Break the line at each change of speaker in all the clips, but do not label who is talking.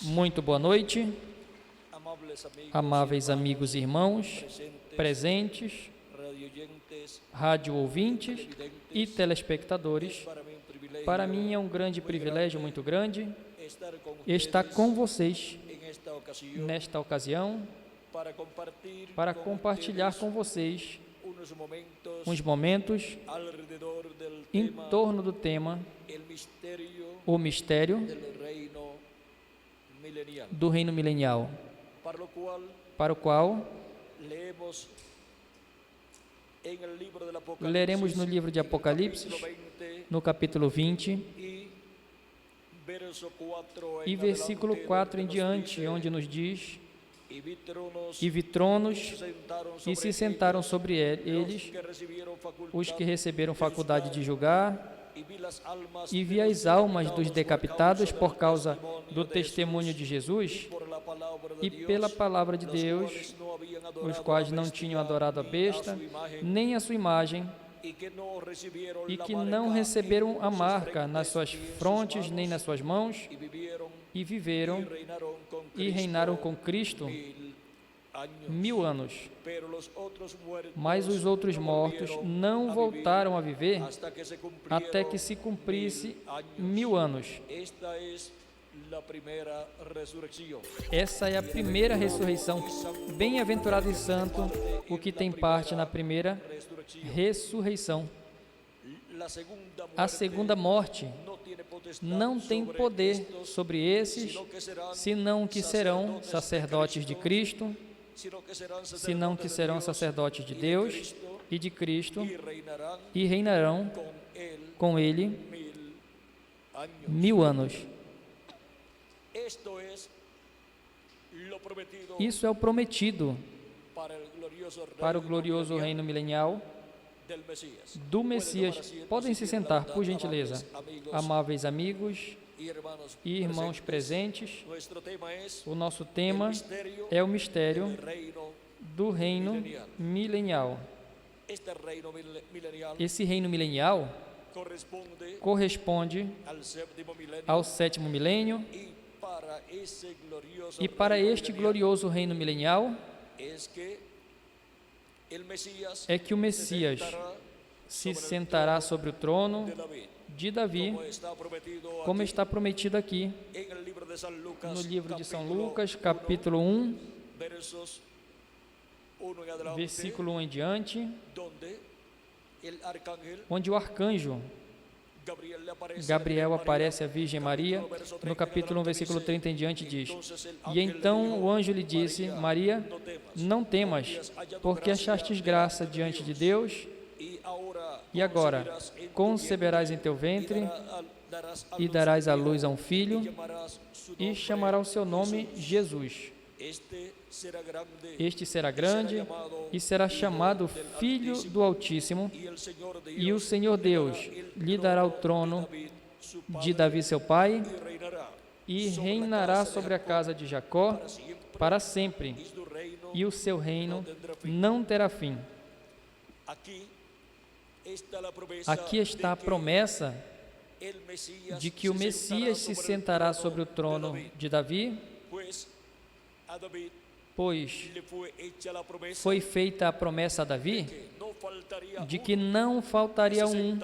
Muito boa noite, amáveis amigos e irmãos, presentes, rádio ouvintes e telespectadores. Para mim é um grande privilégio, muito grande, estar com vocês nesta ocasião para compartilhar com vocês uns momentos em torno do tema o mistério do reino milenial, para o qual leremos no livro de Apocalipse, no capítulo 20, e versículo 4 em diante, onde nos diz: e vi tronos, e se sentaram sobre eles os que receberam faculdade de julgar, e vi as almas dos decapitados por causa do testemunho de Jesus e pela palavra de Deus, os quais não tinham adorado a besta, nem a sua imagem, e que não receberam a marca nas suas frontes nem nas suas mãos, e viveram e reinaram com Cristo 1000 anos. Mas os outros mortos não voltaram a viver até que se cumprisse 1000 anos. Essa é a primeira ressurreição. Bem-aventurado e santo o que tem parte na primeira ressurreição. A segunda morte não tem poder sobre esses, senão que serão sacerdotes de Cristo, senão que serão sacerdotes de Deus e de Cristo, e reinarão com Ele 1000 anos. Isso é o prometido para o glorioso reino milenial do Messias. Podem se sentar, por gentileza, amáveis amigos e irmãos presentes. O nosso tema é o mistério do reino milenial. Esse reino milenial corresponde ao 7º milênio, e para este glorioso reino milenial é que o Messias se sentará sobre o trono de Davi, como está prometido aqui no livro de São Lucas, capítulo 1, versículo 1 em diante, onde o arcanjo Gabriel aparece à Virgem Maria. No capítulo 1, versículo 30 em diante diz: e então o anjo lhe disse: Maria, não temas, porque achastes graça diante de Deus, e agora conceberás em teu ventre e darás à luz a um filho, e chamará o seu nome Jesus. Este será grande e será chamado Filho do Altíssimo, e o Senhor Deus lhe dará o trono de Davi seu pai, e reinará sobre a casa de Jacó para sempre, e o seu reino não terá fim. Aqui está a promessa de que o Messias se sentará sobre o trono de Davi, pois foi feita a promessa a Davi de que não faltaria um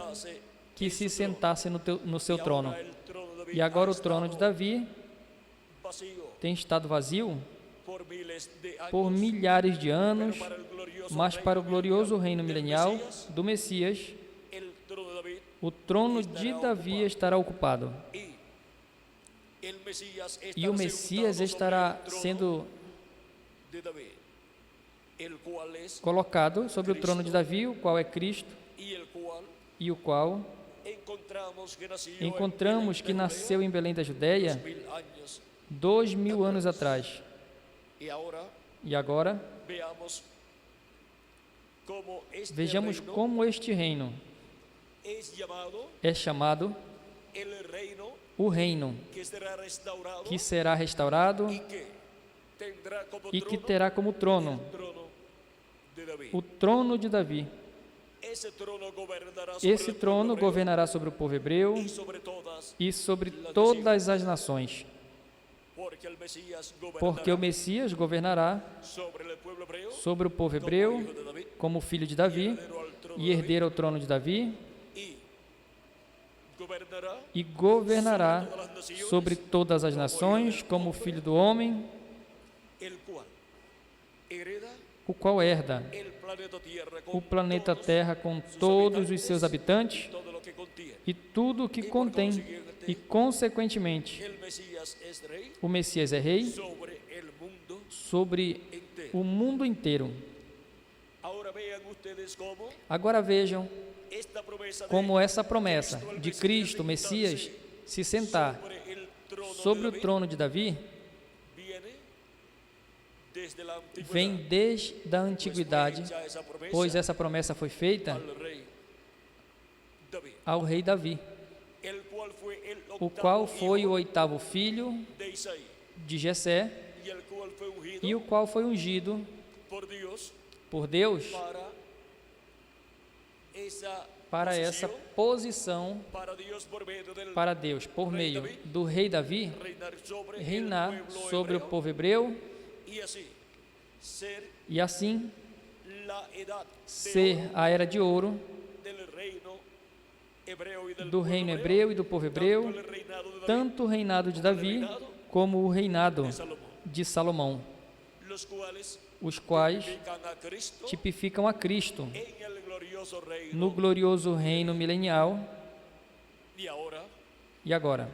que se sentasse no seu trono. E agora o trono de Davi tem estado vazio por milhares de anos, mas para o glorioso reino milenial do Messias, o trono de Davi estará ocupado. E o Messias estará sendo colocado sobre o trono de Davi, o qual é Cristo, e o qual encontramos que nasceu em Belém da Judéia 2000 anos atrás. E agora, vejamos como este reino é chamado o reino que será restaurado e que terá como trono o trono de Davi. Esse trono governará sobre o povo hebreu e sobre todas as nações. porque o Messias governará sobre o povo hebreu como filho de Davi e herdeiro ao trono de Davi, e governará sobre todas as nações como filho do homem, o qual herda o planeta Terra com todos os seus habitantes e tudo o que contém, e consequentemente o Messias é rei sobre o mundo inteiro. Agora vejam como essa promessa de Cristo, Messias, se sentar sobre o trono de Davi, vem desde a antiguidade, pois essa promessa foi feita ao rei Davi, o qual foi o 8º filho de Jessé, e o qual foi ungido por Deus para essa posição, para Deus, por meio do rei Davi, reinar sobre o povo hebreu e assim ser a era de ouro do reino hebreu e do povo hebreu, tanto o reinado de Davi como o reinado de Salomão, os quais tipificam a Cristo no glorioso reino milenial. E agora,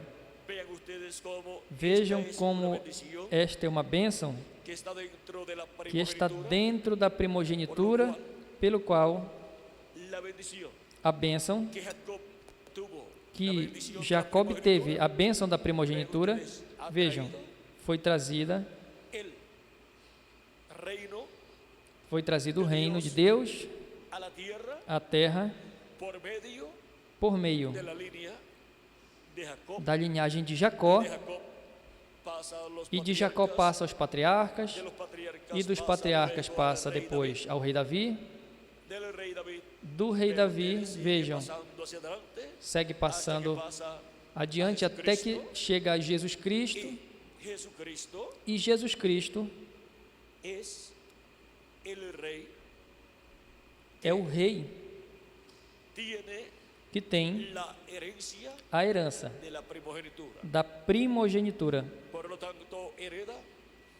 vejam como esta é uma bênção que está dentro da primogenitura, pelo qual a bênção que Jacob teve, a bênção da primogenitura, vejam, foi trazido o reino de Deus à terra por meio da linhagem de Jacó, e de Jacó passa aos patriarcas, e dos patriarcas passa depois ao rei Davi, do rei Davi, vejam, segue passando adiante até que chega a Jesus Cristo, e Jesus Cristo é o rei que tem a herança da primogenitura.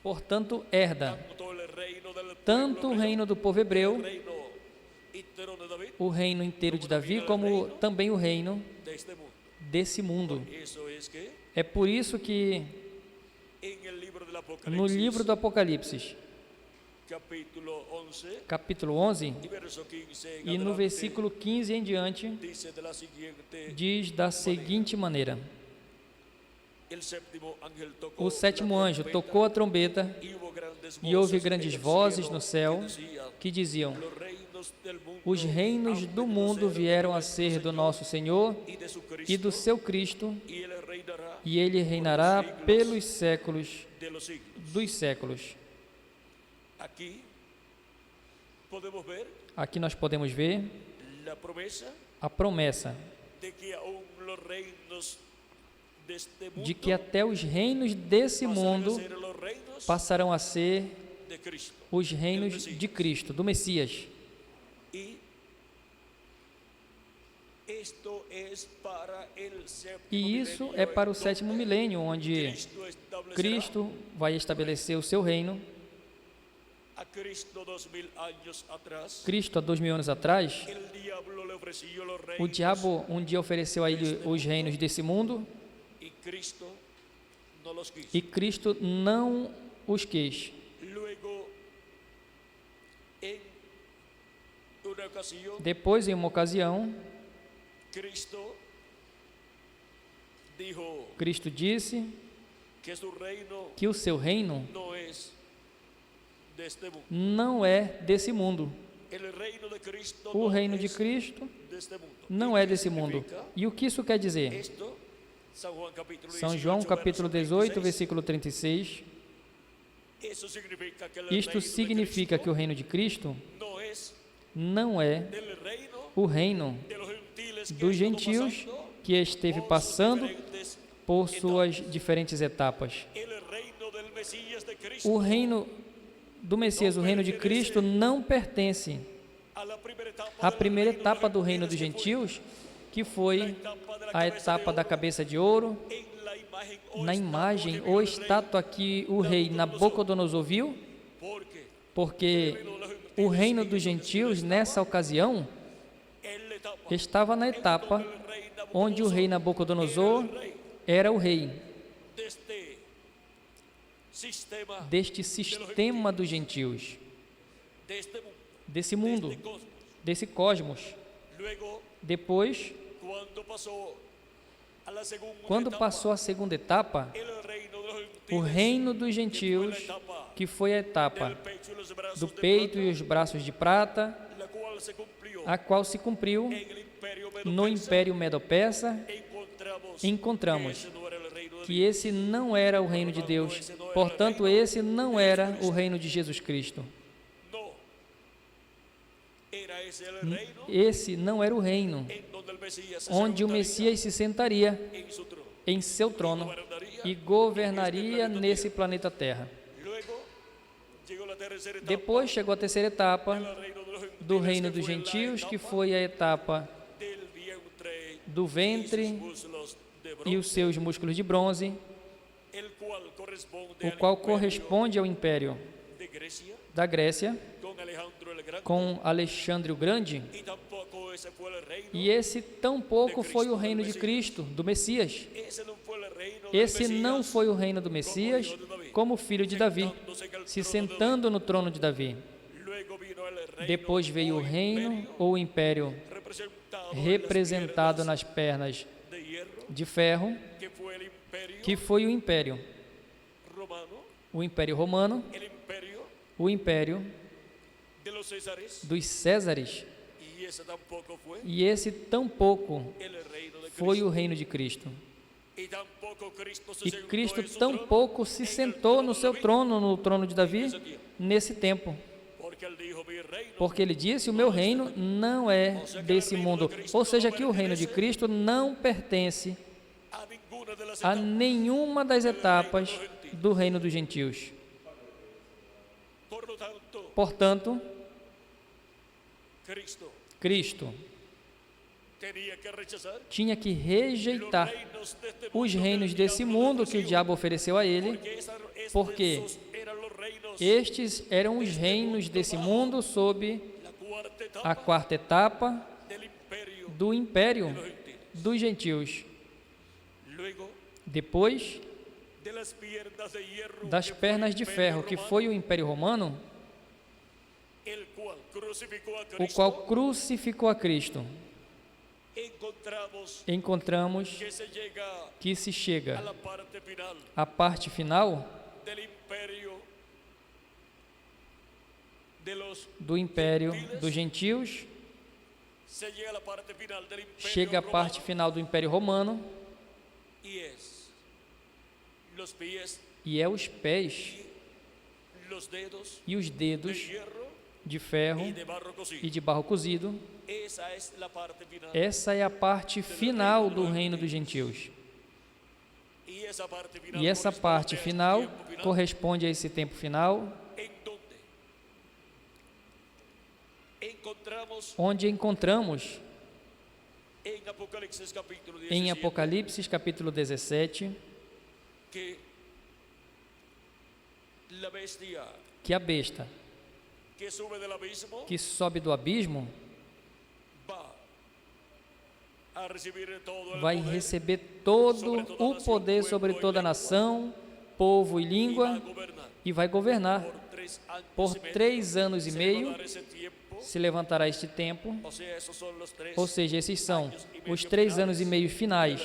Portanto, herda tanto o reino do povo hebreu, o reino inteiro de Davi, como também o reino desse mundo. É por isso que no livro do Apocalipse, capítulo 11, e no versículo 15 em diante, diz da seguinte maneira: o 7º anjo tocou a trombeta, e houve grandes vozes no céu que diziam: os reinos do mundo vieram a ser do nosso Senhor e do seu Cristo, e ele reinará pelos séculos dos séculos. Aqui nós podemos ver a promessa de que até os reinos desse mundo passarão a ser os reinos de Cristo, do Messias. E isso é para o 7º milênio, onde Cristo vai estabelecer o seu reino. Cristo, há 2000 anos atrás, o diabo um dia ofereceu a ele os reinos desse mundo, e Cristo não os quis. Depois, em uma ocasião, Cristo disse que o seu reino não é desse mundo. O reino de Cristo não é desse mundo. E o que isso quer dizer? São João, capítulo 18, versículo 36. Isto significa que o reino de Cristo não é o reino dos gentios que esteve passando por suas diferentes etapas. o reino do Messias, o reino de Cristo, não pertence à primeira etapa do reino dos gentios, que foi a etapa da cabeça de ouro, na imagem ou estátua que o rei Nabucodonosor viu, porque o reino dos gentios, nessa ocasião, estava na etapa onde o rei Nabucodonosor era o rei deste sistema dos gentios, desse mundo, desse cosmos. Depois, quando passou a segunda etapa, o reino dos gentios, que foi a etapa do peito e os braços de prata, a qual se cumpriu no Império Medo-Persa, encontramos que esse não era o reino de Deus, portanto, esse não era o reino de Jesus Cristo. Esse não era o reino onde o Messias se sentaria em seu trono e governaria nesse planeta Terra. Depois chegou a terceira etapa do reino dos gentios, que foi a etapa do ventre e os seus músculos de bronze, o qual corresponde ao império da Grécia, com Alexandre o Grande, e esse tampouco foi o reino de Cristo, do Messias. Esse não foi o reino do Messias como filho de Davi, se sentando no trono de Davi. Depois veio o reino ou império representado nas pernas de ferro, que foi o império romano, o império dos Césares, e esse tampouco foi o reino de Cristo. E Cristo tampouco se sentou no seu trono, no trono de Davi, nesse tempo. Porque ele disse, o meu reino não é desse mundo. Ou seja, que o reino de Cristo não pertence a nenhuma das etapas do reino dos gentios. Portanto, Cristo tinha que rejeitar os reinos desse mundo que o diabo ofereceu a ele, porque estes eram os reinos desse mundo sob a quarta etapa do império dos gentios. Depois das pernas de ferro, que foi o Império Romano, o qual crucificou a Cristo, encontramos que se chega à parte final do império dos gentios, chega à parte final do Império Romano, e é os pés e os dedos de ferro e de barro cozido. Essa é a parte final do reino dos gentios. E essa parte final corresponde a esse tempo final, onde encontramos em Apocalipse capítulo 17 que a besta que sobe do abismo vai receber todo o poder sobre toda a nação, povo e língua, e vai governar por 3 anos e meio. Se levantará este tempo, ou seja, esses são os 3 anos e meio finais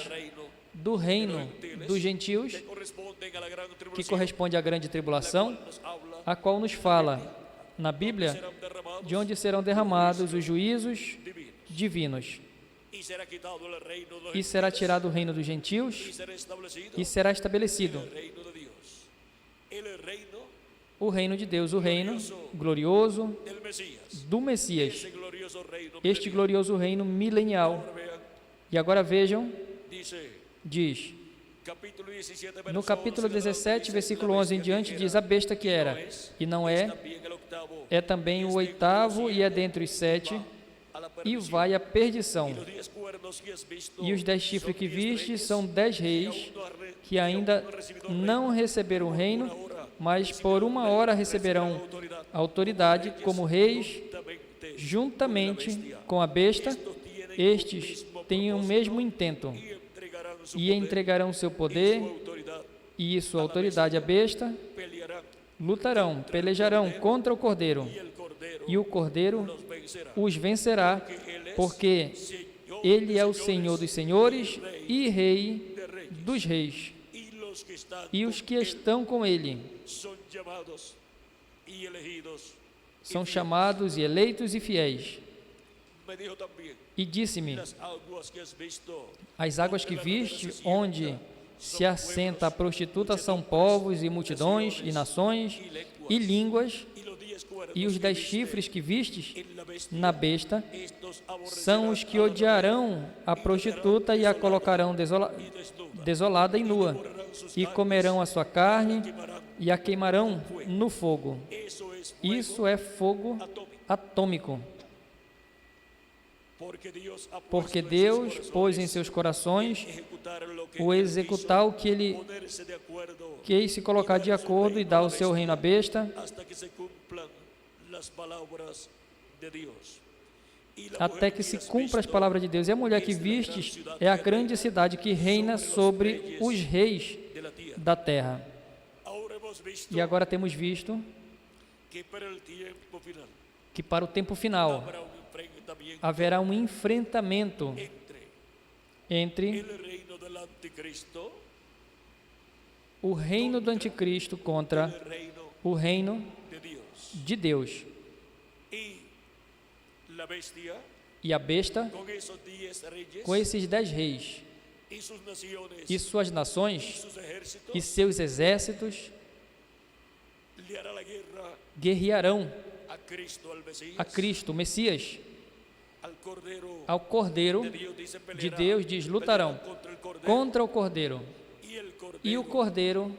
do reino dos gentios, que corresponde à grande tribulação, a qual nos fala na Bíblia de onde serão derramados os juízos divinos, e será tirado o reino dos gentios e será estabelecido o reino de Deus, o reino glorioso do Messias, este glorioso reino milenial. E agora vejam, diz, No capítulo 17, versículo 11 em diante, diz: a besta que era e não é, é também o oitavo e é dentre os 7, e vai à perdição. E os 10 chifres que viste são 10 reis, que ainda não receberam o reino, mas por uma hora receberão autoridade como reis, juntamente com a besta. Estes têm o mesmo intento, e entregarão seu poder e sua autoridade à besta, lutarão, pelejarão contra o Cordeiro, e o Cordeiro os vencerá, porque ele é o Senhor dos senhores e Rei dos reis, e os que estão com ele são chamados e eleitos e fiéis. E disse-me: as águas que viste, onde se assenta a prostituta, são povos e multidões e nações e línguas, e os 10 chifres que vistes na besta são os que odiarão a prostituta e a colocarão desolada e nua, e comerão a sua carne e a queimarão no fogo. Isso é fogo atômico. Porque Deus pôs em seus corações o executar o que ele quis se colocar de acordo e dar o seu reino à besta, até que se cumpra as palavras de Deus. E a mulher que vistes é a grande cidade que reina sobre os reis da terra. E agora temos visto que para o tempo final haverá um enfrentamento entre o reino do anticristo contra o reino de Deus. E a besta, com esses 10 reis e suas nações e seus exércitos, guerrearão a Cristo, o Messias. Ao Cordeiro de Deus, diz, lutarão contra o Cordeiro, e o Cordeiro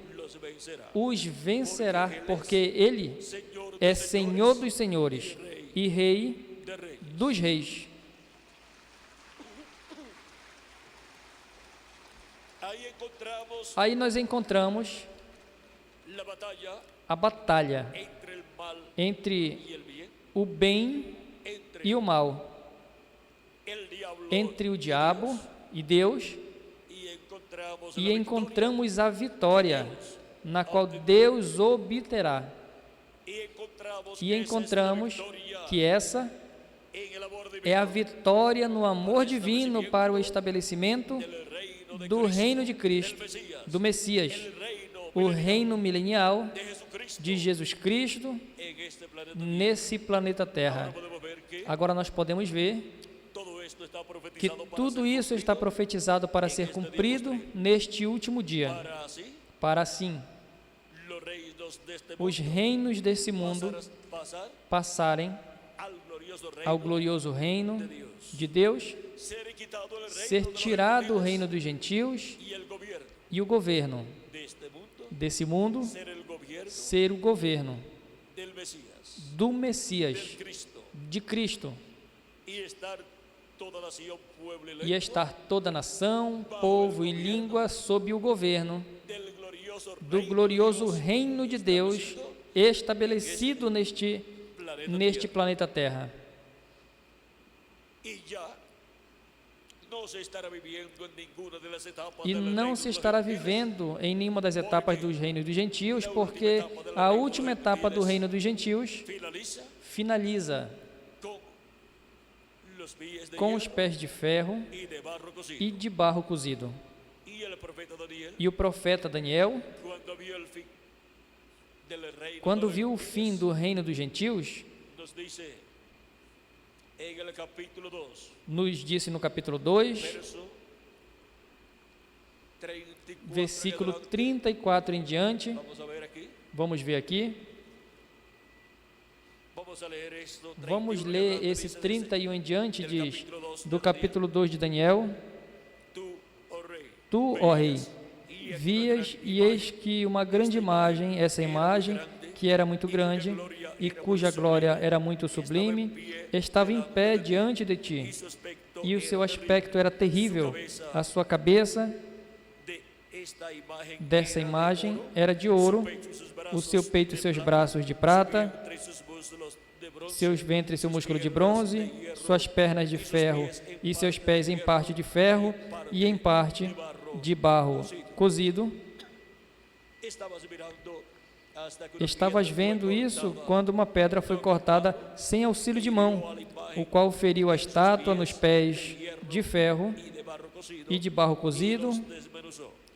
os vencerá, porque ele é Senhor dos senhores e Rei dos reis. Aí nós encontramos a batalha entre o bem e o mal, entre o diabo e Deus, e encontramos a vitória, na qual Deus obterá. E encontramos que essa é a vitória no amor divino para o estabelecimento do reino de Cristo, do Messias, o reino milenial de Jesus Cristo nesse planeta Terra. Agora nós podemos ver que tudo isso está profetizado para ser cumprido neste último dia, para assim os reinos desse mundo passarem ao glorioso reino de Deus, ser tirado o reino dos gentios e o governo desse mundo ser o governo do Messias, de Cristo, e estar toda nação, povo e língua sob o governo do glorioso reino de Deus estabelecido neste planeta Terra. E não se estará vivendo em nenhuma das etapas dos reinos dos gentios, porque a última etapa do reino dos gentios finaliza com os pés de ferro e de barro cozido. E o profeta Daniel, quando viu o fim do reino dos gentios, nos disse no capítulo 2, versículo 34 em diante, vamos ver aqui, vamos ler esse 31 em diante, diz, do capítulo 2 de Daniel: Tu, ó Rei, vias, e eis que uma grande imagem, essa imagem, que era muito grande e cuja glória era muito sublime, estava em pé diante de ti, e o seu aspecto era terrível. A sua cabeça dessa imagem era de ouro, o seu peito e seus braços de prata, seus ventres e seu músculo de bronze, suas pernas de ferro e seus pés em parte de ferro e em parte de barro cozido. Estavas vendo isso quando uma pedra foi cortada sem auxílio de mão, o qual feriu a estátua nos pés de ferro e de barro cozido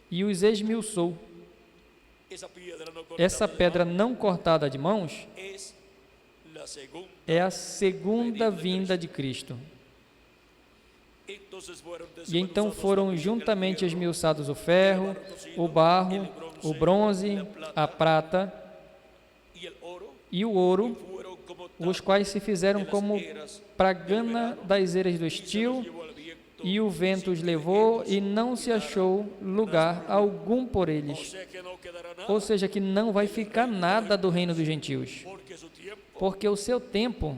e os esmiuçou. Essa pedra não cortada de mãos é a segunda vinda de Cristo. E então foram juntamente esmiuçados o ferro, o barro, o bronze, a prata e o ouro, os quais se fizeram como pragana das eiras do estio, e o vento os levou, e não se achou lugar algum por eles. Ou seja, que não vai ficar nada do reino dos gentios, porque o seu tempo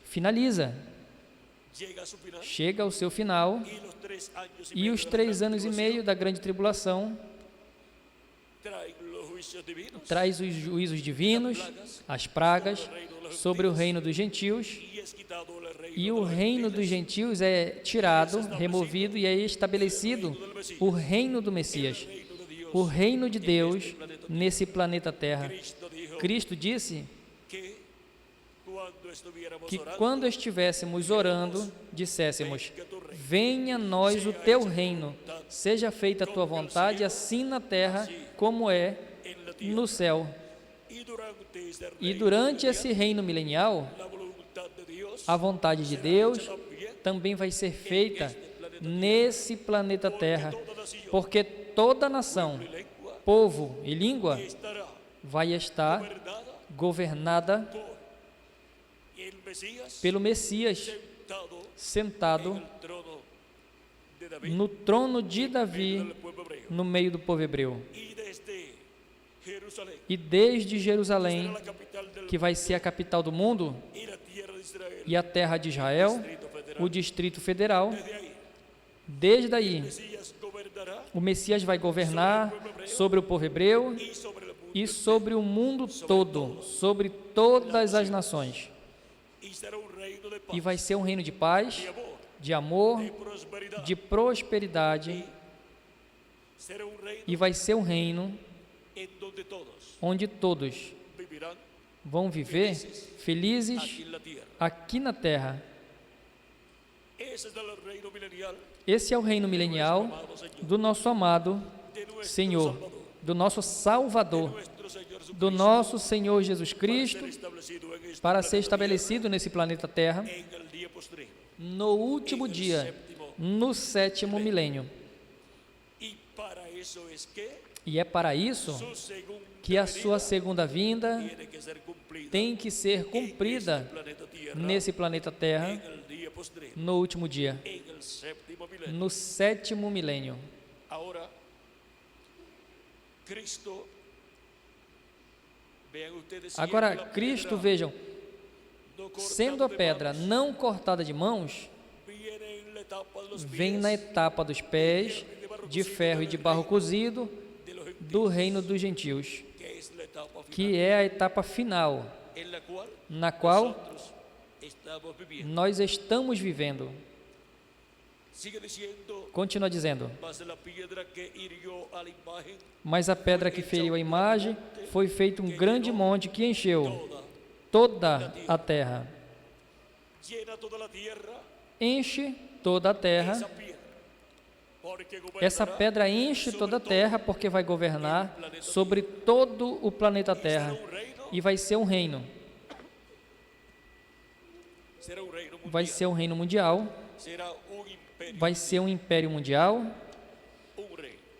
finaliza, chega ao seu final, e os 3 anos e meio da grande tribulação traz os juízos divinos, as pragas, sobre o reino dos gentios, e o reino dos gentios é tirado, removido, e é estabelecido o reino do Messias, o reino de Deus nesse planeta Terra. Cristo disse que quando estivéssemos orando, disséssemos: venha a nós o teu reino, seja feita a tua vontade, assim na terra como é no céu. E durante esse reino milenial, a vontade de Deus também vai ser feita nesse planeta Terra, porque toda nação, povo e língua vai estar governada pelo Messias, sentado no trono de Davi, no meio do povo hebreu. E desde Jerusalém, que vai ser a capital do mundo, e a terra de Israel, o Distrito Federal, desde aí, o Messias vai governar sobre o povo hebreu e sobre o mundo todo, sobre todas as nações. E vai ser um reino de paz, de amor, de prosperidade, e vai ser um reino onde todos vão viver felizes aqui na terra. Esse é o reino milenial do nosso amado Senhor, do nosso Salvador, do nosso Senhor Jesus Cristo, para ser estabelecido nesse planeta Terra no último dia, no 7º milênio. E é para isso que a sua segunda vinda tem que ser cumprida nesse planeta Terra no último dia, no 7º milênio. Agora, Cristo, vejam, sendo a pedra não cortada de mãos, vem na etapa dos pés, de ferro e de barro cozido, do reino dos gentios, que é a etapa final, na qual nós estamos vivendo. Continua dizendo: mas a pedra que feriu a imagem foi feito um grande monte que encheu toda a terra. Enche toda a terra. Essa pedra enche toda a terra porque vai governar sobre todo o planeta Terra e vai ser um reino. Vai ser um reino mundial. Vai ser um império mundial.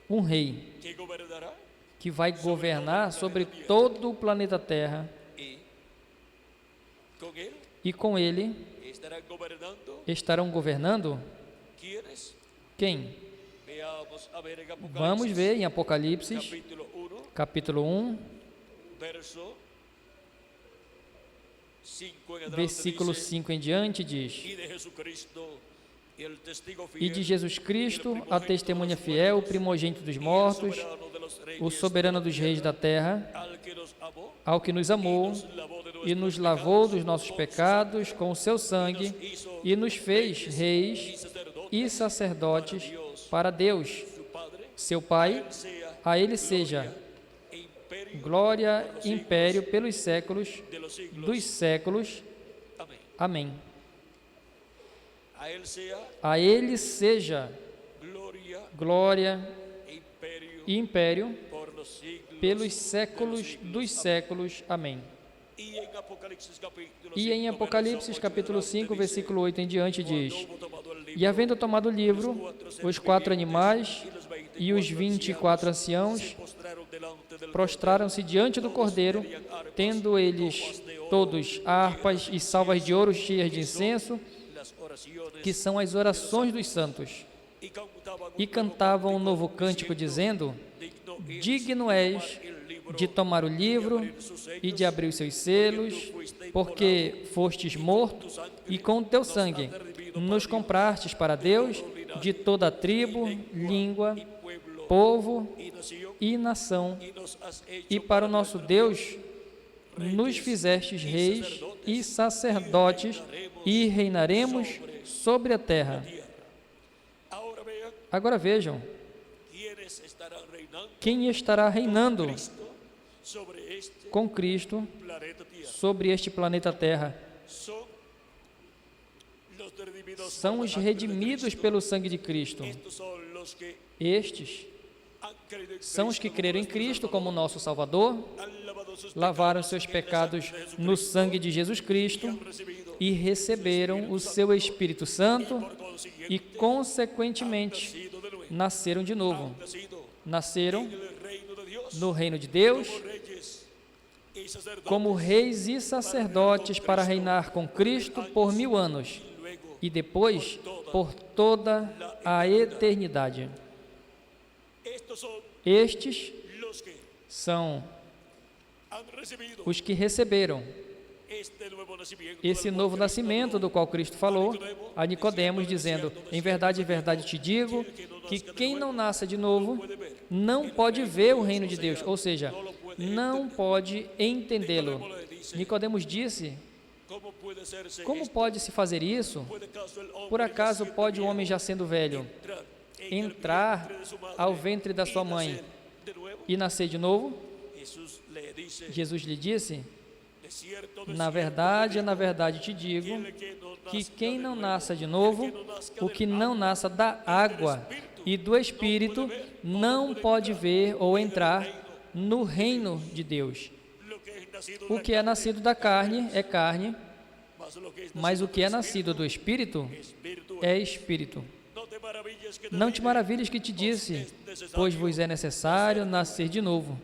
Um rei que vai governar sobre todo o planeta Terra. E com ele estarão governando quem? Vamos ver em Apocalipse, capítulo 1, versículo 5 em diante, diz: E de Jesus Cristo, a testemunha fiel, o primogênito dos mortos, o soberano dos reis da terra, ao que nos amou e nos lavou dos nossos pecados com o seu sangue e nos fez reis e sacerdotes para Deus, seu Pai. A Ele seja glória e império pelos séculos dos séculos. Amém. A Ele seja glória e império pelos séculos dos séculos. Amém. E em Apocalipse, capítulo 5, versículo 8 em diante, diz: E havendo tomado o livro, os 4 animais e os 24 anciãos prostraram-se diante do Cordeiro, tendo eles todos harpas e salvas de ouro cheias de incenso, que são as orações dos santos, e cantavam um novo cântico, dizendo: Digno és de tomar o livro e de abrir os seus selos, porque fostes morto e com o teu sangue nos comprastes para Deus de toda a tribo, língua, povo e nação, e para o nosso Deus nos fizestes reis e sacerdotes, e reinaremos sobre a terra. Agora vejam, quem estará reinando com Cristo sobre este planeta Terra? São os redimidos pelo sangue de Cristo. Estes são os que creram em Cristo como nosso Salvador, lavaram seus pecados no sangue de Jesus Cristo e receberam o seu Espírito Santo e, consequentemente, nasceram de novo. Nasceram no reino de Deus como reis e sacerdotes para reinar com Cristo por 1000 anos e depois por toda a eternidade. Estes são os que receberam esse novo nascimento do qual Cristo falou a Nicodemos, dizendo: Em verdade, te digo que quem não nasce de novo não pode ver o reino de Deus, ou seja, não pode entendê-lo. Nicodemos disse: Como pode se fazer isso? Por acaso pode o homem, já sendo velho, entrar ao ventre da sua mãe e nascer de novo? Jesus lhe disse: Na verdade, te digo que quem não nasça de novo, o que não nasça da água e do Espírito, não pode ver ou entrar no reino de Deus. O que é nascido da carne é carne, mas o que é nascido do Espírito é Espírito. Não te maravilhes que te disse, pois vos é necessário nascer de novo.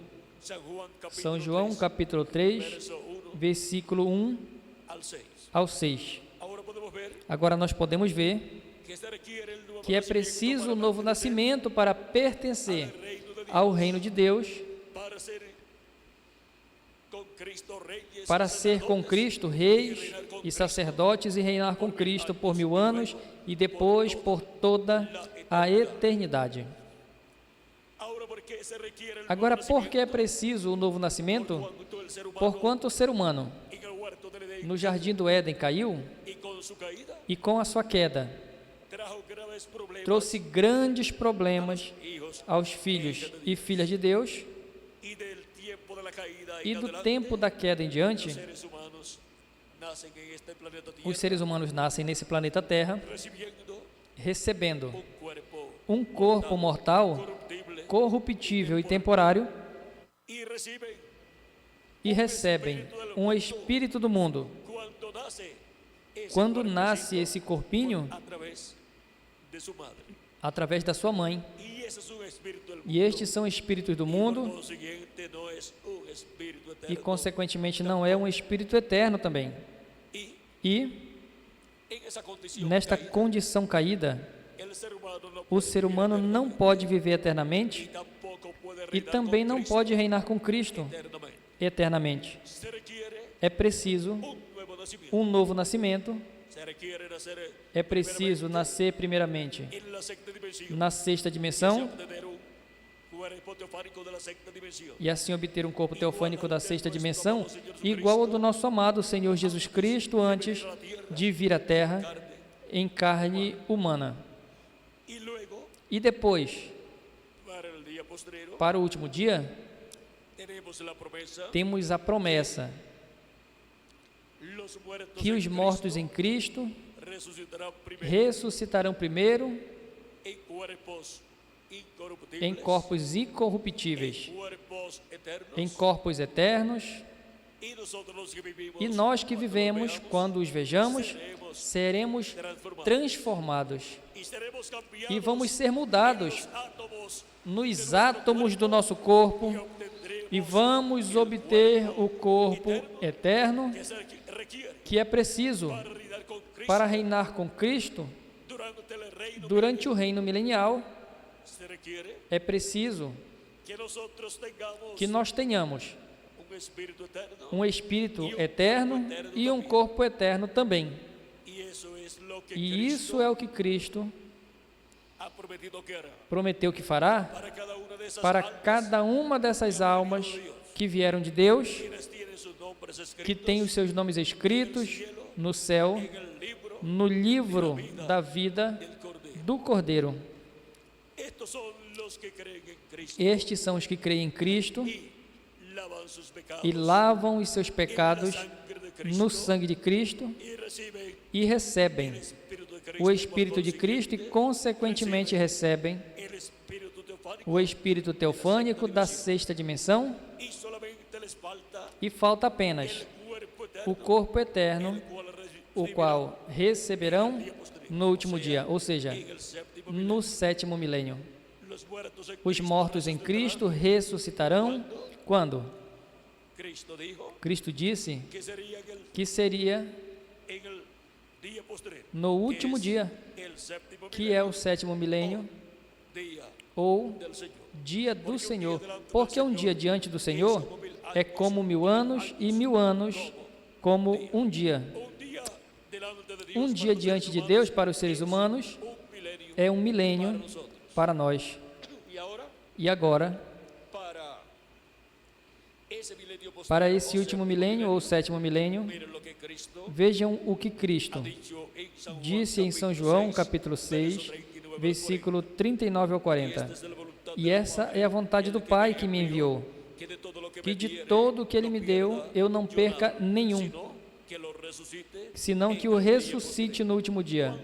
São João, capítulo 3, versículo 1 ao 6. Agora nós podemos ver que é preciso o novo nascimento para pertencer ao reino de Deus, para ser com Cristo reis e sacerdotes e reinar com Cristo por 1000 anos e depois por toda a eternidade. Agora, por que é preciso o novo nascimento? Porquanto o ser humano no jardim do Éden caiu e com a sua queda trouxe grandes problemas aos filhos e filhas de Deus, e do tempo da queda em diante, os seres humanos nascem nesse planeta Terra recebendo um corpo mortal, corruptível e temporário, e recebem um espírito do mundo. Quando nasce esse corpinho, através da sua mãe, e estes são espíritos do mundo, e consequentemente não é um espírito eterno também. E nesta condição caída, O ser humano não pode viver eternamente e também não pode reinar com Cristo eternamente. É preciso um novo nascimento. É preciso nascer primeiramente na sexta dimensão e assim obter um corpo teofânico da sexta dimensão, igual ao do nosso amado Senhor Jesus Cristo antes de vir à Terra em carne humana. E depois, para o último dia, temos a promessa que os mortos em Cristo ressuscitarão primeiro em corpos incorruptíveis, em corpos eternos, e nós que vivemos, quando os vejamos, seremos transformados e vamos ser mudados nos átomos do nosso corpo e vamos obter o corpo eterno que é preciso para reinar com Cristo durante o reino milenial. É preciso que nós tenhamos um espírito eterno e um corpo eterno também. E isso é o que Cristo prometeu que fará para cada uma dessas almas que vieram de Deus, que têm os seus nomes escritos no céu, no livro da vida do Cordeiro. Estes são os que creem em Cristo e lavam os seus pecados no sangue de Cristo e recebem o Espírito de Cristo e, consequentemente, recebem o Espírito teofânico da sexta dimensão, e falta apenas o corpo eterno, o qual receberão no último dia, ou seja, no sétimo milênio. Os mortos em Cristo ressuscitarão quando? Cristo disse que seria no último dia, que é o sétimo milênio, ou dia do Senhor, porque um dia diante do Senhor é como 1000 anos e 1000 anos como um dia. Um dia diante de Deus para os seres humanos é um milênio para nós. E agora, para esse último milênio ou sétimo milênio, vejam o que Cristo disse em São João, capítulo 6, versículo 39 ao 40. E essa é a vontade do Pai que me enviou, que de todo o que Ele me deu, eu não perca nenhum, senão que o ressuscite no último dia.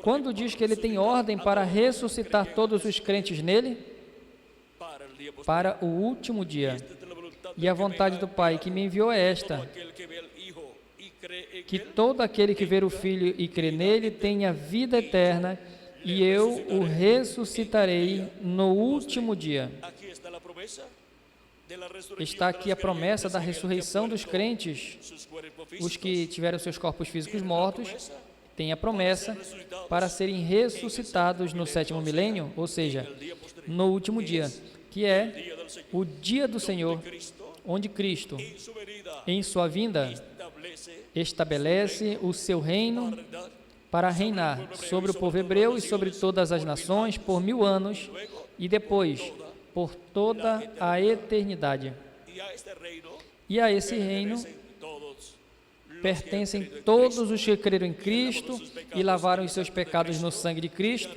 Quando diz que Ele tem ordem para ressuscitar todos os crentes nele, para o último dia. E a vontade do Pai que me enviou é esta: que todo aquele que ver o Filho e crê nele tenha vida eterna, e eu o ressuscitarei no último dia. Está aqui a promessa da ressurreição dos crentes. Os que tiveram seus corpos físicos mortos têm a promessa para serem ressuscitados no sétimo milênio, ou seja, no último dia, que é o dia do Senhor, onde Cristo, em sua vinda, estabelece o seu reino para reinar sobre o povo hebreu e sobre todas as nações por 1000 anos e depois por toda a eternidade. E a esse reino pertencem todos os que creram em Cristo e lavaram os seus pecados no sangue de Cristo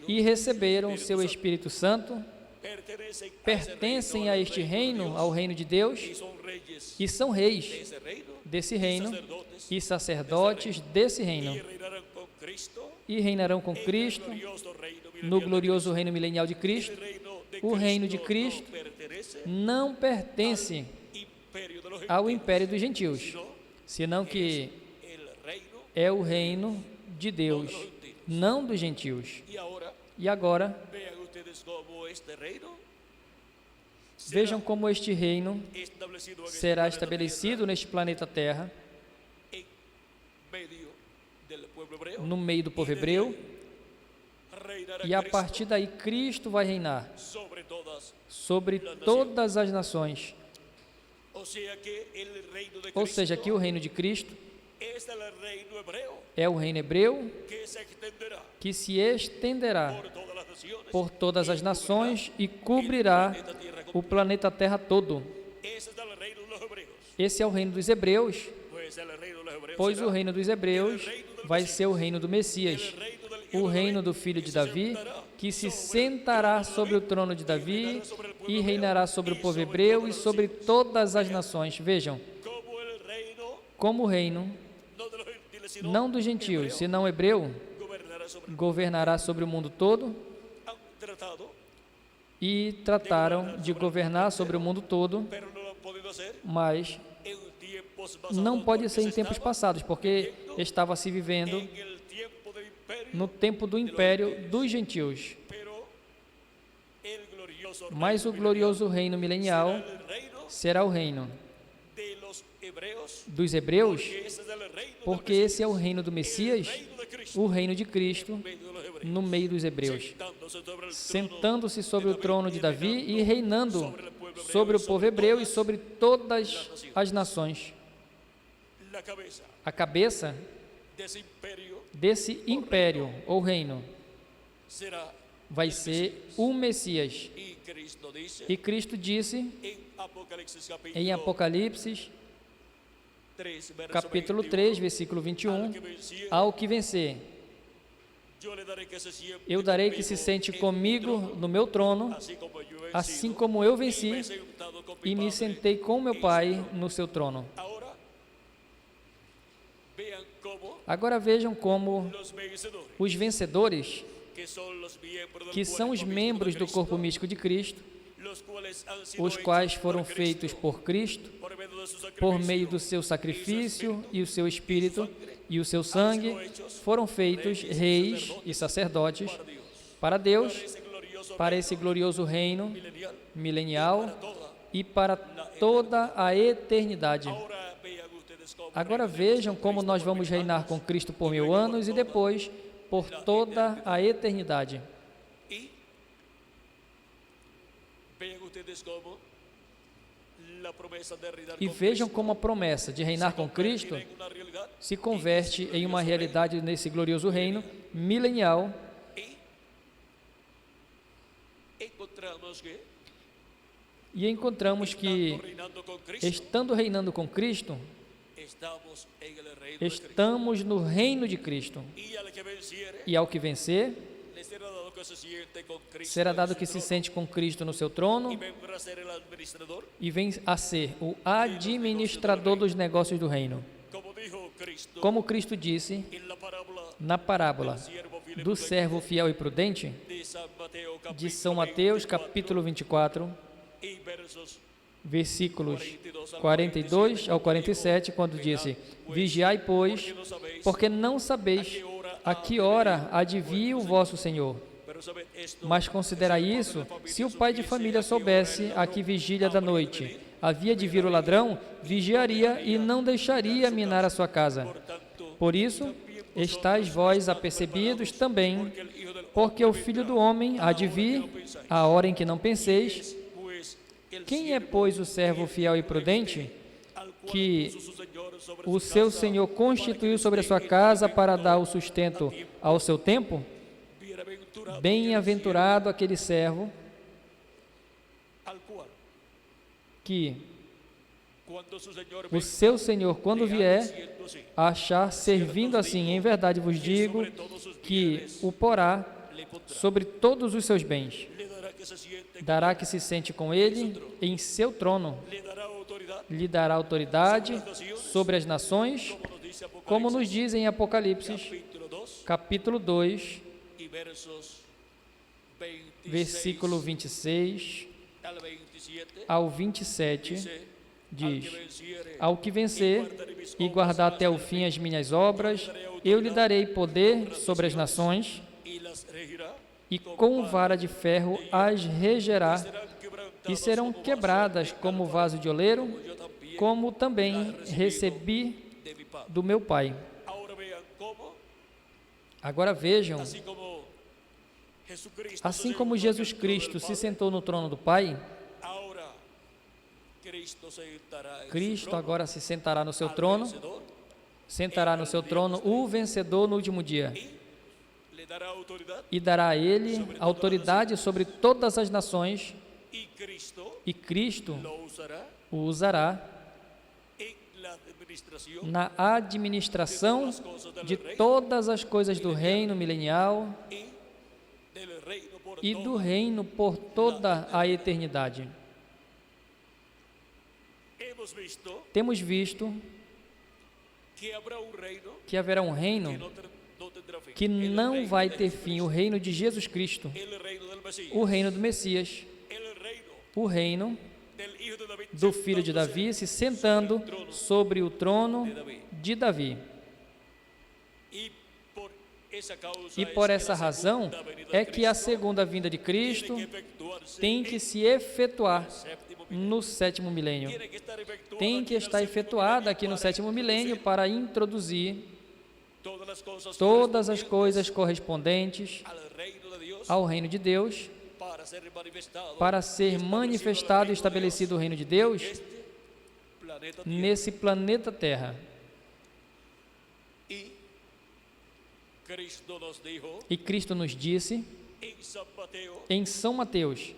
e receberam o seu Espírito Santo. Pertencem a este reino, ao reino de Deus, e são reis desse reino e sacerdotes desse reino, e reinarão com Cristo no glorioso reino milenial de Cristo. O reino de Cristo não pertence ao império dos gentios, senão que é o reino de Deus, não dos gentios. E agora, vejam como este reino será estabelecido neste planeta Terra, no meio do povo hebreu, e a partir daí Cristo vai reinar sobre todas as nações. Ou seja, aqui o reino de Cristo é o reino hebreu que se estenderá por todas as nações e cobrirá o planeta Terra todo. Esse é o reino dos hebreus, pois o reino dos hebreus vai ser o reino do Messias, o reino do filho de Davi, que se sentará sobre o trono de Davi e reinará sobre o povo hebreu e sobre todas as nações. Vejam, como o reino, não dos gentios, senão hebreu, governará sobre o mundo todo, e trataram de governar sobre o mundo todo, mas não pode ser em tempos passados, porque estava se vivendo no tempo do império dos gentios. Mas o glorioso reino milenial será o reino dos hebreus, porque esse é o reino do Messias, o reino de Cristo, no meio dos hebreus, sentando-se sobre o trono de Davi e reinando sobre o povo hebreu e sobre todas as nações. A cabeça desse império ou reino vai ser o Messias. E Cristo disse em Apocalipse, capítulo 3, versículo 21, ao que vencer, eu darei que se sente comigo no meu trono, assim como eu venci e me sentei com meu Pai no seu trono. Agora vejam como os vencedores, que são os membros do corpo místico de Cristo, os quais foram feitos por Cristo, por meio do seu sacrifício e o seu Espírito e o seu sangue, foram feitos reis e sacerdotes para Deus, para esse glorioso reino milenial e para toda a eternidade. Agora vejam como nós vamos reinar com Cristo por 1000 anos e depois por toda a eternidade. E vejam como a promessa de reinar com Cristo se converte em uma realidade nesse glorioso reino milenial. E encontramos que, estando reinando com Cristo, estamos no reino de Cristo. E ao que vencer, será dado que se sente com Cristo no seu trono e vem a ser o administrador dos negócios do reino. Como Cristo disse na parábola do servo fiel e prudente, de São Mateus, capítulo 24, versículos 42 ao 47, quando disse: vigiai, pois, porque não sabeis a que hora há de vir o vosso Senhor. Mas considerai isso: se o pai de família soubesse a que vigília da noite havia de vir o ladrão, vigiaria e não deixaria minar a sua casa. Por isso, estáis vós apercebidos também, porque o Filho do Homem há de vir a hora em que não penseis. Quem é, pois, o servo fiel e prudente, que o seu Senhor constituiu sobre a sua casa para dar o sustento ao seu tempo? Bem-aventurado aquele servo que o seu Senhor, quando vier, achar servindo assim. Em verdade vos digo que o porá sobre todos os seus bens. Dará que se sente com ele em seu trono. Lhe dará autoridade sobre as nações, como nos diz em Apocalipse, capítulo 2, versículo 26 ao 27, diz: ao que vencer e guardar até o fim as minhas obras, eu lhe darei poder sobre as nações, e com vara de ferro as regerá, e serão quebradas como vaso de oleiro, como também recebi do meu Pai. Agora vejam, assim como Jesus Cristo se sentou no trono do Pai, Cristo agora se sentará no seu trono, o vencedor no último dia, e dará a ele autoridade sobre todas as nações, e Cristo o usará na administração de todas as coisas do reino milenial e do reino por toda a eternidade. Temos visto que haverá um reino que não vai ter fim, o reino de Jesus Cristo, o reino do Messias, o reino do filho de Davi se sentando sobre o trono de Davi. E por essa razão é que a segunda vinda de Cristo tem que se efetuar no sétimo milênio. Tem que estar efetuada aqui no sétimo milênio para introduzir todas as coisas correspondentes ao reino de Deus, para ser manifestado e estabelecido o reino de Deus nesse planeta Terra. E Cristo nos disse em São Mateus,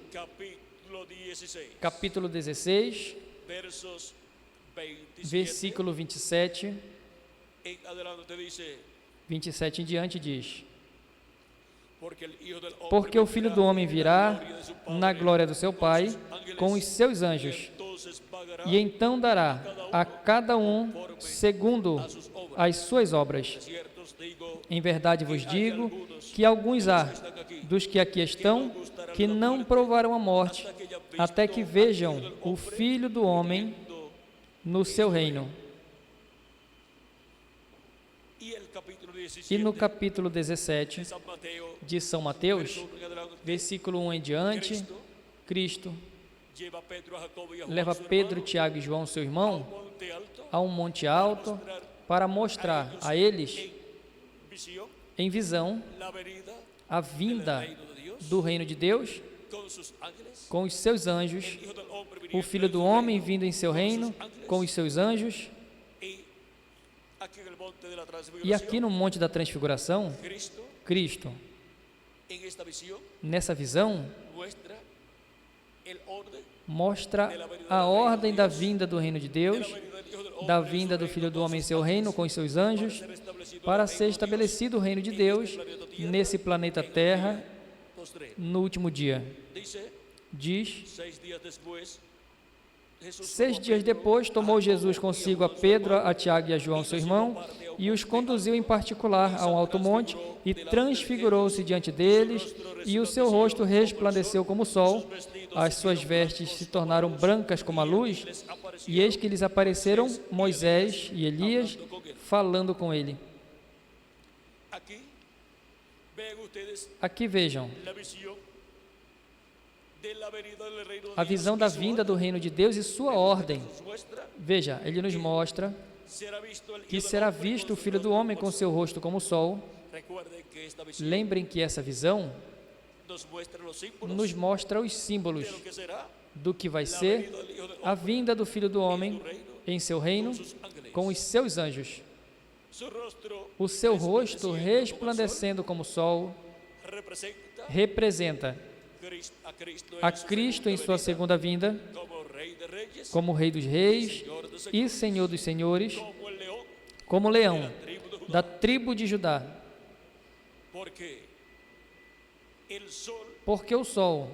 capítulo 16, versículo 27 em diante diz: porque o Filho do Homem virá na glória do seu Pai com os seus anjos, e então dará a cada um segundo as suas obras. Em verdade vos digo que alguns há dos que aqui estão que não provarão a morte até que vejam o Filho do Homem no seu reino. E no capítulo 17 de São Mateus, versículo 1 em diante, Cristo leva Pedro, Tiago e João, seu irmão, a um monte alto para mostrar a eles, em visão, a vinda do reino de Deus com os seus anjos, o Filho do Homem vindo em seu reino com os seus anjos. E aqui no Monte da Transfiguração, Cristo, nessa visão, mostra a ordem da vinda do reino de Deus, da vinda do Filho do Homem em seu reino com os seus anjos, para ser estabelecido o reino de Deus nesse planeta Terra no último dia. Diz: 6 dias depois, tomou Jesus consigo a Pedro, a Tiago e a João, seu irmão, e os conduziu em particular a um alto monte, e transfigurou-se diante deles, e o seu rosto resplandeceu como o sol, as suas vestes se tornaram brancas como a luz, e eis que lhes apareceram Moisés e Elias, falando com ele. Aqui vejam a visão da vinda do reino de Deus e sua ordem. Veja, ele nos mostra que será visto o Filho do Homem com seu rosto como o sol. Lembrem que essa visão nos mostra os símbolos do que vai ser a vinda do Filho do Homem em seu reino com os seus anjos. O seu rosto resplandecendo como o sol representa a Cristo em sua segunda vinda, como Rei dos Reis e Senhor dos Senhores, como leão da tribo de Judá. Porque o Sol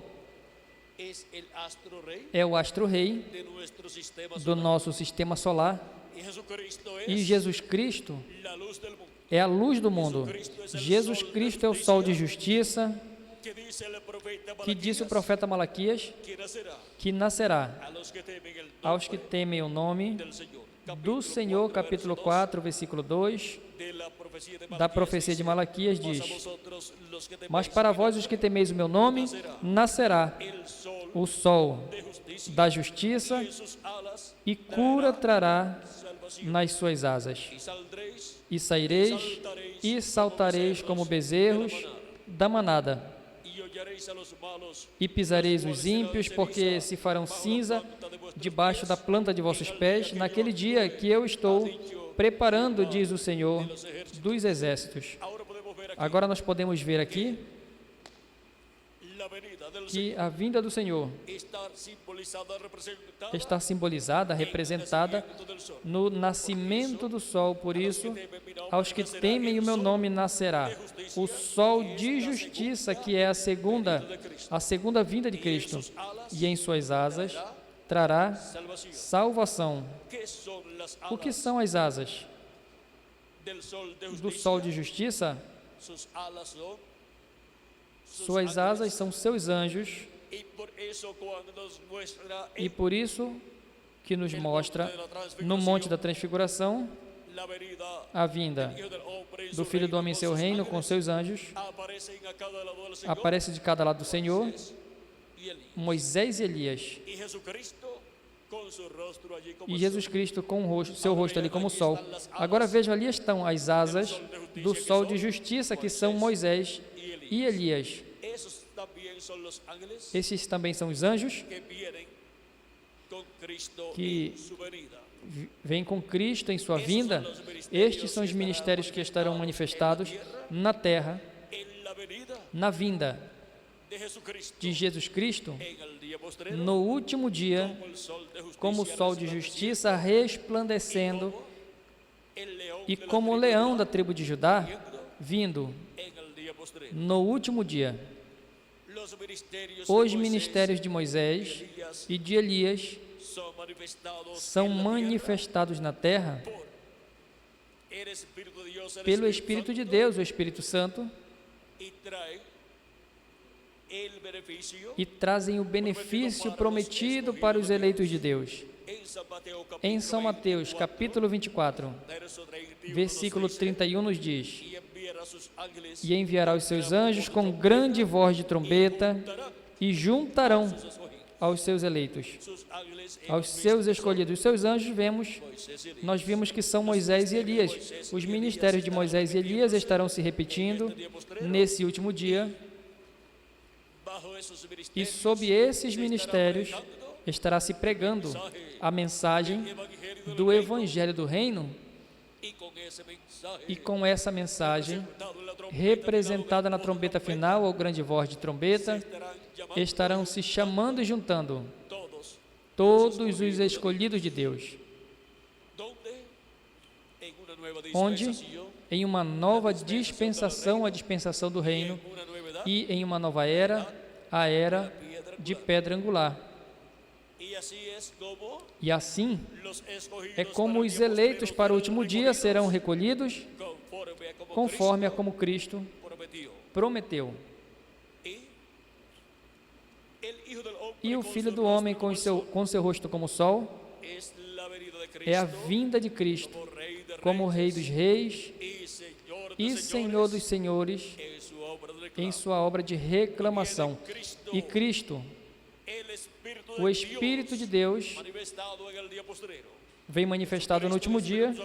é o astro-rei do nosso sistema solar, e Jesus Cristo é a luz do mundo. Jesus Cristo é o sol de justiça, que disse o profeta Malaquias, que nascerá aos que temem o nome do Senhor, capítulo 4, versículo 2, da profecia de Malaquias, diz: mas para vós, os que temeis o meu nome, nascerá o sol da justiça, e cura trará nas suas asas. E saireis e saltareis como bezerros da manada. E pisareis os ímpios, porque se farão cinza debaixo da planta de vossos pés, naquele dia que eu estou preparando, diz o Senhor dos Exércitos. Agora nós podemos ver aqui que a vinda do Senhor está simbolizada, representada no nascimento do sol. Por isso, aos que temem o meu nome nascerá o sol de justiça, que é a segunda vinda de Cristo, e em suas asas trará salvação. O que são as asas do sol de justiça? Suas asas são seus anjos, e por isso que nos mostra no Monte da Transfiguração a vinda do Filho do Homem em seu reino com seus anjos. Aparece de cada lado do Senhor Moisés e Elias, e Jesus Cristo com seu rosto ali como o sol. Agora vejam, ali estão as asas do sol de justiça, que são Moisés e Elias. Esses também são os anjos que vêm com Cristo em sua vinda. Estes são os ministérios que estarão manifestados na terra, na vinda de Jesus Cristo, no último dia, como o sol de justiça resplandecendo, e como o leão da tribo de Judá, vindo no último dia. Os ministérios de Moisés e de Elias são manifestados na terra pelo Espírito de Deus, o Espírito Santo, e trazem o benefício prometido para os eleitos de Deus. Em São Mateus, capítulo 24, versículo 31, nos diz: e enviará os seus anjos com grande voz de trombeta, e juntarão aos seus eleitos, aos seus escolhidos. Os seus anjos nós vimos que são Moisés e Elias. Os ministérios de Moisés e Elias estarão se repetindo nesse último dia, e sob esses ministérios estará se pregando a mensagem do Evangelho do Reino, e com essa mensagem, representada na trombeta final, ou grande voz de trombeta, estarão se chamando e juntando todos os escolhidos de Deus. Onde? Em uma nova dispensação, a dispensação do reino, e em uma nova era, a era de pedra angular. E assim é como os eleitos para o último dia serão recolhidos, conforme a como Cristo prometeu. E o Filho do Homem com seu rosto como o sol é a vinda de Cristo como Rei dos Reis e Senhor dos Senhores em sua obra de reclamação. E Cristo, o Espírito de Deus, vem manifestado no último dia.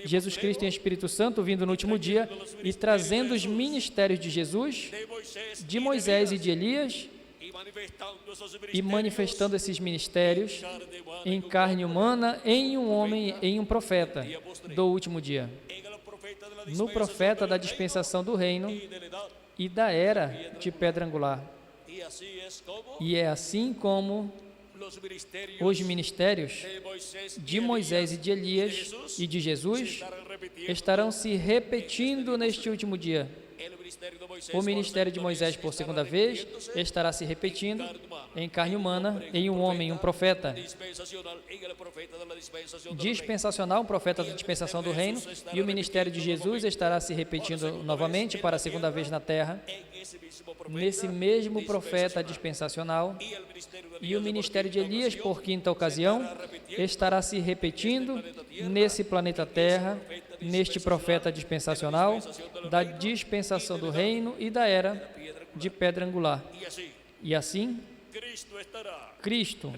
Jesus Cristo em Espírito Santo vindo no último dia e trazendo os ministérios de Jesus, de Moisés e de Elias, e manifestando esses ministérios em carne humana, em um homem, em um profeta do último dia, no profeta da dispensação do reino e da era de pedra angular. E é assim como os ministérios de Moisés e de Elias e de Jesus estarão se repetindo neste último dia. O ministério de Moisés, por segunda vez, estará se repetindo em carne humana, em um homem, um profeta dispensacional, um profeta da dispensação do reino, e o ministério de Jesus estará se repetindo novamente para a segunda vez na terra, nesse mesmo profeta dispensacional, e o ministério de Elias, por quinta ocasião, estará se repetindo nesse planeta Terra, neste profeta dispensacional, da dispensação do reino e da era de pedra angular. E assim, Cristo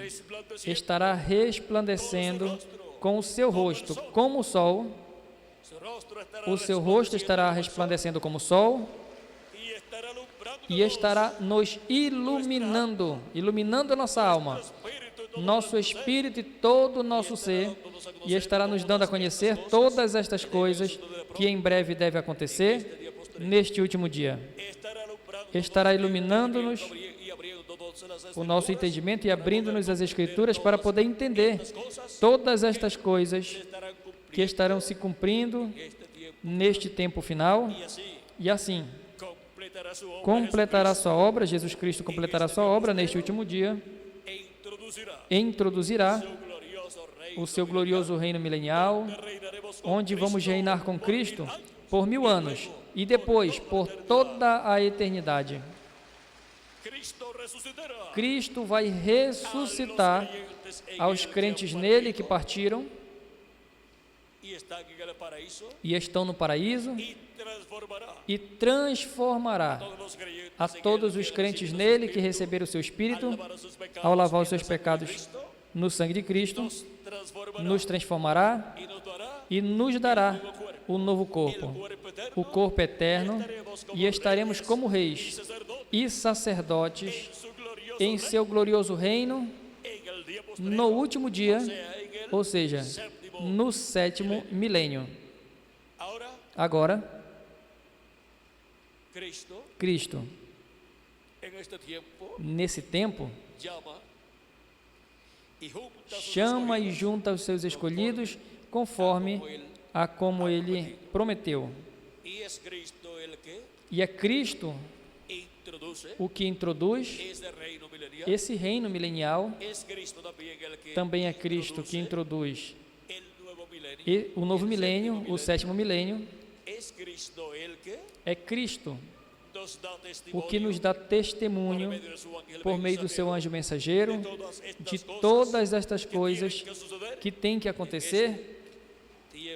estará resplandecendo com o seu rosto como o sol, o seu rosto estará resplandecendo como o sol e estará nos iluminando, iluminando a nossa alma, nosso espírito e todo o nosso ser, e estará nos dando a conhecer todas estas coisas que em breve devem acontecer neste último dia. Estará iluminando-nos o nosso entendimento e abrindo-nos as Escrituras para poder entender todas estas coisas que estarão se cumprindo neste tempo final, e assim completará sua obra, Jesus Cristo completará sua obra neste último dia e introduzirá o seu glorioso reino milenial, onde vamos reinar com Cristo por 1000 anos e depois por toda a eternidade. Cristo vai ressuscitar aos crentes nele que partiram e estão no paraíso e transformará a todos os crentes nele que receberam o seu Espírito ao lavar os seus pecados no sangue de Cristo, nos transformará e nos dará o novo corpo, o corpo eterno, e estaremos como reis e sacerdotes em seu glorioso reino no último dia, ou seja, no 7º milênio. Agora, Cristo, nesse tempo, chama e junta os seus escolhidos conforme a como ele prometeu. E é Cristo o que introduz esse reino milenial. Também é Cristo que introduz o novo milênio, o 7º milênio. É Cristo o que nos dá testemunho por meio do seu anjo mensageiro de todas estas coisas que têm que acontecer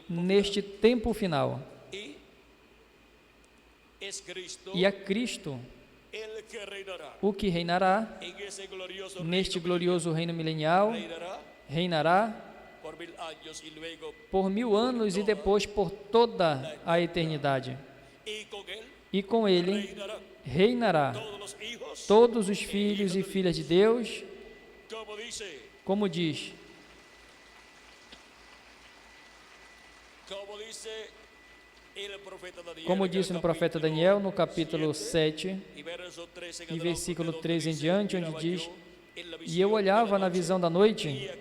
neste tempo final. E é Cristo o que reinará neste glorioso reino milenial, reinará por 1000 anos e depois por toda a eternidade. E com ele reinará todos os filhos e filhas de Deus, como diz Como disse no profeta Daniel, no capítulo 7, e versículo 13 em diante, onde diz: E eu olhava na visão da noite,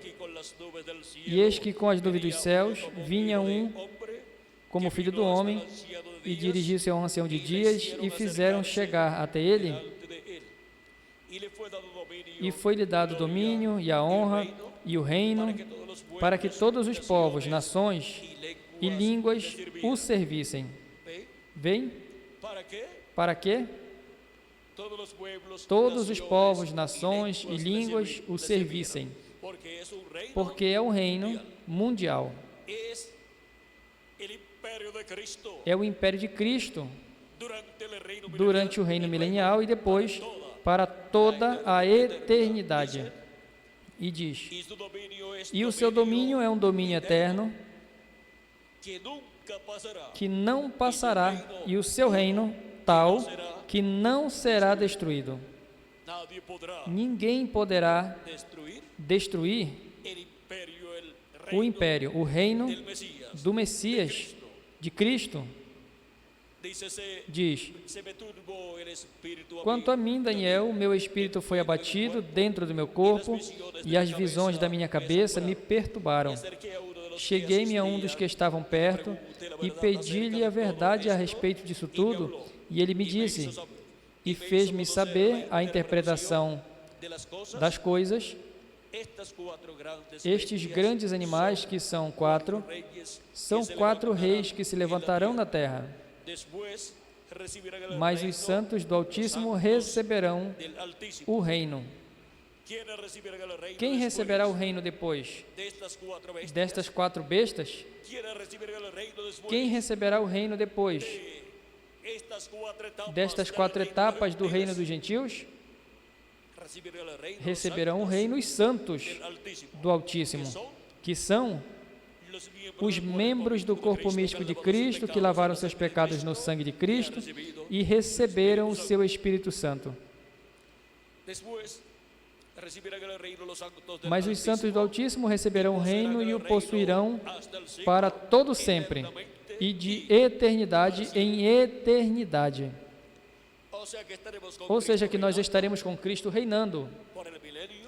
e eis que com as nuvens dos céus vinha um como filho do homem, e dirigiu-se ao ancião de dias, e fizeram chegar até ele, e foi-lhe dado o domínio, e a honra, e o reino, para que todos os povos, nações e línguas o servissem. Vem? Para quê? Todos os povos, nações e línguas o servissem, porque é o reino mundial. É o império de Cristo durante o reino milenial e depois para toda a eternidade. E diz: E o seu domínio é um domínio eterno que não passará, e o seu reino tal que não será destruído. Ninguém poderá destruir o império, o reino do Messias, de Cristo. Diz: Quanto a mim, Daniel, meu espírito foi abatido dentro do meu corpo, e as visões da minha cabeça me perturbaram. Cheguei-me a um dos que estavam perto e pedi-lhe a verdade a respeito disso tudo, e ele me disse, e fez-me saber a interpretação das coisas. Estes grandes animais, que são quatro reis que se levantarão na terra, mas os santos do Altíssimo receberão o reino. Quem receberá o reino depois destas 4 bestas? Quem receberá o reino depois destas 4 etapas do reino dos gentios? Receberão o reino os santos do Altíssimo, que são os membros do corpo místico de Cristo, que lavaram seus pecados no sangue de Cristo e receberam o seu Espírito Santo. Mas os santos do Altíssimo receberão o reino e o possuirão para todo sempre e de eternidade em eternidade. Ou seja, que nós estaremos com Cristo reinando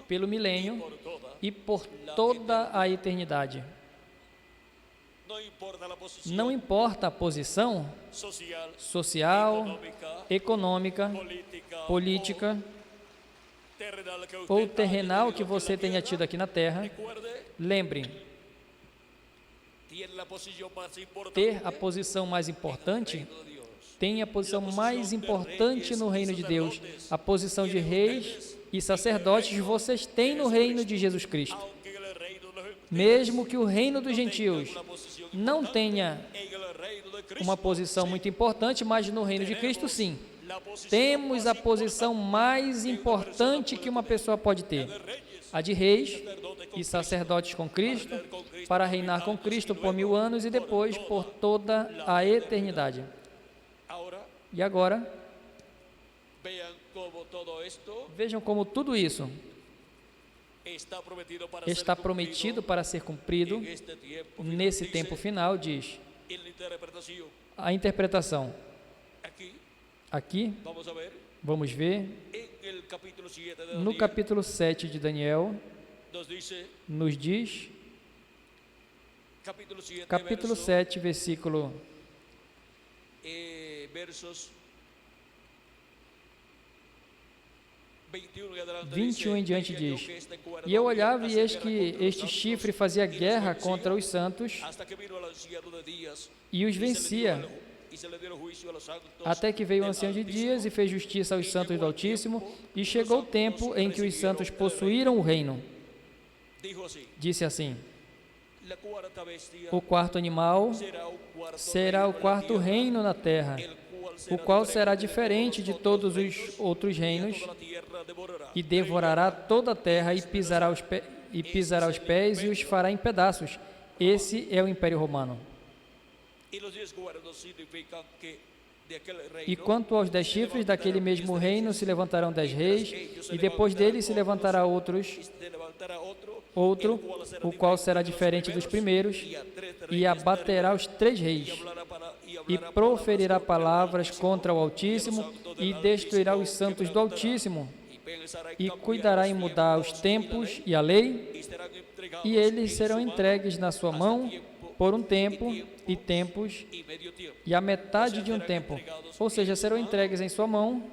pelo milênio e por toda a eternidade. Não importa a posição social, econômica, política ou terrenal que você tenha tido aqui na Terra, lembre, ter a posição mais importante, tem a posição mais importante no reino de Deus, a posição de reis e sacerdotes vocês têm no reino de Jesus Cristo. Mesmo que o reino dos gentios não tenha uma posição muito importante, mas no reino de Cristo sim. Temos a posição mais importante que uma pessoa pode ter, a de reis e sacerdotes com Cristo, para reinar com Cristo por 1000 anos e depois por toda a eternidade. E agora, vejam como tudo isso está prometido para ser cumprido nesse tempo final, diz a interpretação. Aqui, vamos ver, no capítulo 7 de Daniel, nos diz, capítulo 7, versículo 21 em diante diz: E eu olhava e eis que este chifre fazia guerra contra os santos e os vencia, até que veio o ancião de dias e fez justiça aos santos do Altíssimo, e chegou o tempo em que os santos possuíram o reino. Disse assim: o quarto animal será o quarto reino na terra, o qual será diferente de todos os outros reinos, e devorará toda a terra e pisará os pés e os fará em pedaços. Esse é o Império Romano. E quanto aos 10 chifres, daquele mesmo reino se levantarão 10 reis, e depois dele se levantará outro, o qual será diferente dos primeiros, e abaterá os 3 reis, e proferirá palavras contra o Altíssimo, e destruirá os santos do Altíssimo, e cuidará em mudar os tempos e a lei, e eles serão entregues na sua mão por um tempo e tempos e a metade de um tempo, ou seja, serão entregues em sua mão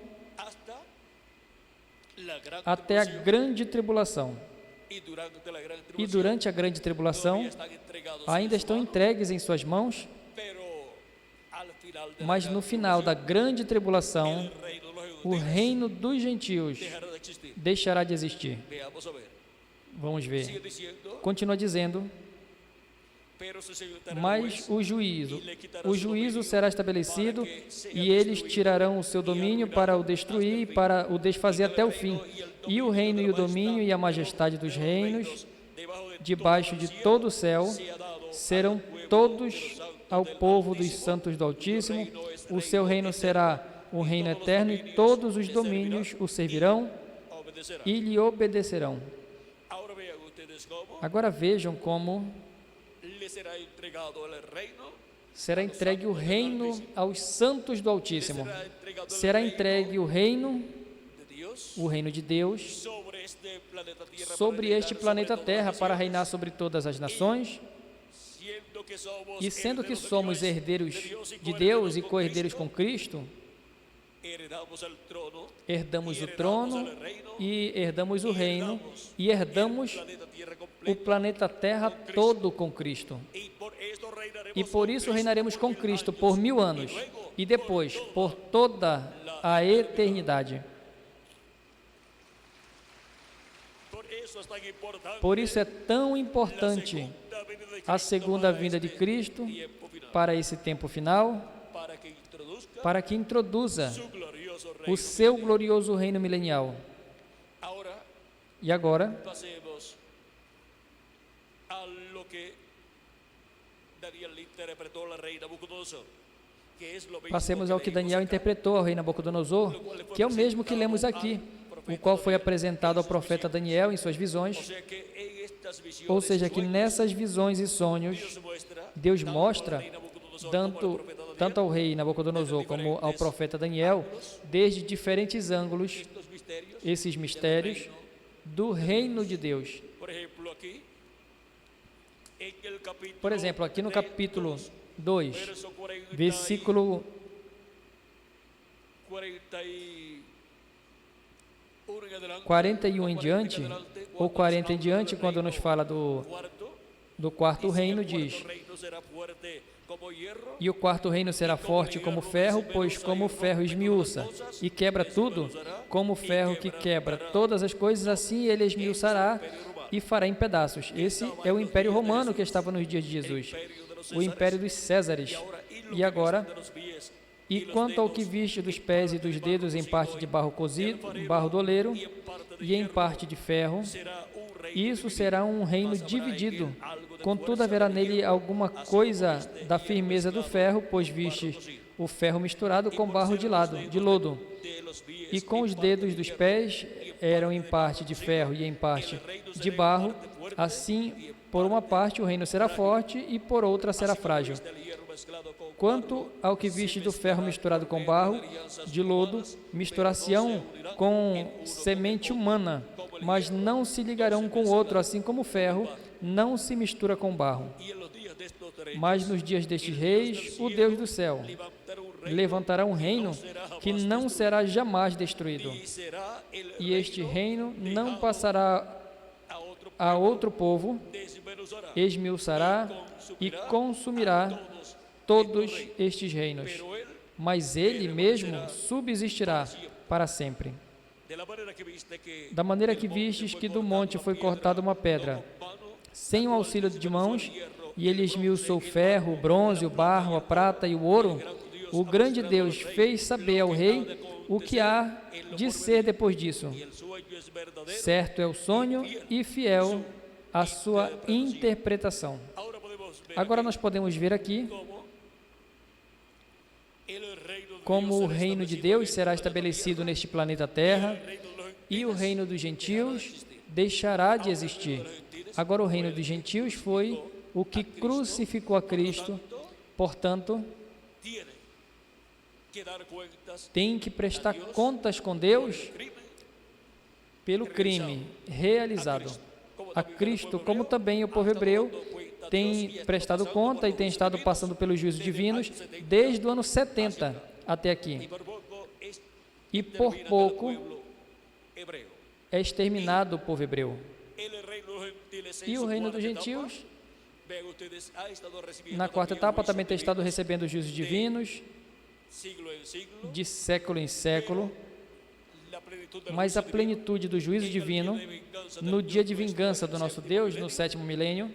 até a grande tribulação. E durante a grande tribulação ainda estão entregues em suas mãos, mas no final da grande tribulação o reino dos gentios deixará de existir. Vamos ver. Continua dizendo: mas o juízo será estabelecido, e eles tirarão o seu domínio para o destruir e para o desfazer até o fim. E o reino e o domínio e a majestade dos reinos debaixo de todo o céu serão todos ao povo dos santos do Altíssimo. O seu reino será um reino eterno, e todos os domínios o servirão e lhe obedecerão. Agora vejam como será entregue o reino aos santos do Altíssimo. Será entregue o reino de Deus, sobre este planeta Terra, para reinar sobre todas as nações. E sendo que somos herdeiros de Deus e co-herdeiros com Cristo, herdamos o trono e herdamos o reino e herdamos o planeta Terra todo com Cristo. E por isso reinaremos com Cristo por 1000 anos e depois por toda a eternidade. Por isso é tão importante a segunda vinda de Cristo para esse tempo final, para que introduza o seu glorioso reino milenial. E agora, Passemos ao que Daniel interpretou ao rei Nabucodonosor, que é o mesmo que lemos aqui, o qual foi apresentado ao profeta Daniel em suas visões. Ou seja, que nessas visões e sonhos, Deus mostra, tanto ao rei Nabucodonosor como ao profeta Daniel, desde diferentes ângulos, esses mistérios do reino de Deus. Por exemplo, aqui no capítulo 2, versículo 41 em diante, ou 40 em diante, quando nos fala do quarto reino, diz: e o quarto reino será forte como ferro, pois como o ferro esmiuça e quebra tudo, como o ferro que quebra todas as coisas, assim ele esmiuçará e fará em pedaços. Esse é o Império Romano que estava nos dias de Jesus, o Império dos Césares. E agora, e quanto ao que viste dos pés e dos dedos em parte de barro cozido, barro do oleiro, e em parte de ferro, isso será um reino dividido. Contudo, haverá nele alguma coisa da firmeza do ferro, pois viste o ferro misturado com barro de lodo. E com os dedos dos pés eram em parte de ferro e em parte de barro. Assim, por uma parte o reino será forte e por outra será frágil. Quanto ao que viste do ferro misturado com barro de lodo, misturar-se-ão com semente humana, mas não se ligarão com o outro, assim como o ferro não se mistura com barro. Mas nos dias destes reis, o Deus do céu levantará um reino que não será jamais destruído, e este reino não passará a outro povo, esmiuçará e consumirá todos estes reinos, mas ele mesmo subsistirá para sempre. Da maneira que vistes que do monte foi cortada uma pedra, sem o auxílio de mãos, e ele esmiuçou o ferro, o bronze, o barro, a prata e o ouro, o grande Deus fez saber ao rei o que há de ser depois disso. Certo é o sonho e fiel a sua interpretação. Agora nós podemos ver aqui como o reino de Deus será estabelecido neste planeta Terra e o reino dos gentios deixará de existir. Agora o reino dos gentios foi o que crucificou a Cristo, portanto, tem que prestar contas com Deus pelo crime realizado a Cristo, como também o povo hebreu tem prestado conta e tem estado passando pelos juízos divinos desde o ano 70 até aqui. E por pouco é exterminado o povo hebreu. E o reino dos gentios, na quarta etapa, também tem estado recebendo os juízos divinos de século em século, mas a plenitude do juízo divino, no dia de vingança do nosso Deus, no 7º milênio,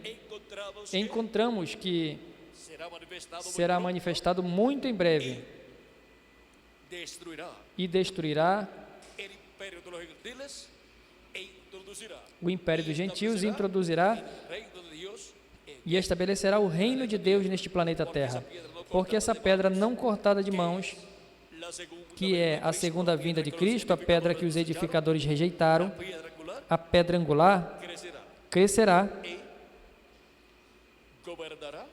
encontramos que será manifestado muito em breve e destruirá o império dos gentios, introduzirá e estabelecerá o reino de Deus neste planeta Terra, porque essa pedra não cortada de mãos, que é a segunda vinda de Cristo, a pedra que os edificadores rejeitaram, a pedra angular, crescerá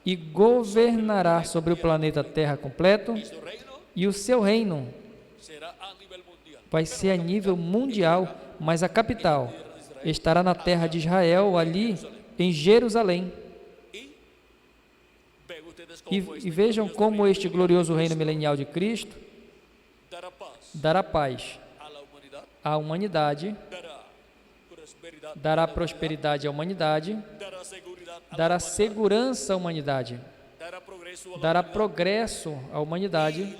e governará sobre o planeta Terra completo, e o seu reino vai ser a nível mundial, mas a capital estará na terra de Israel, ali em Jerusalém. E vejam como este glorioso reino milenial de Cristo dará paz à humanidade, dará prosperidade à humanidade, dará segurança à humanidade, dará progresso à humanidade,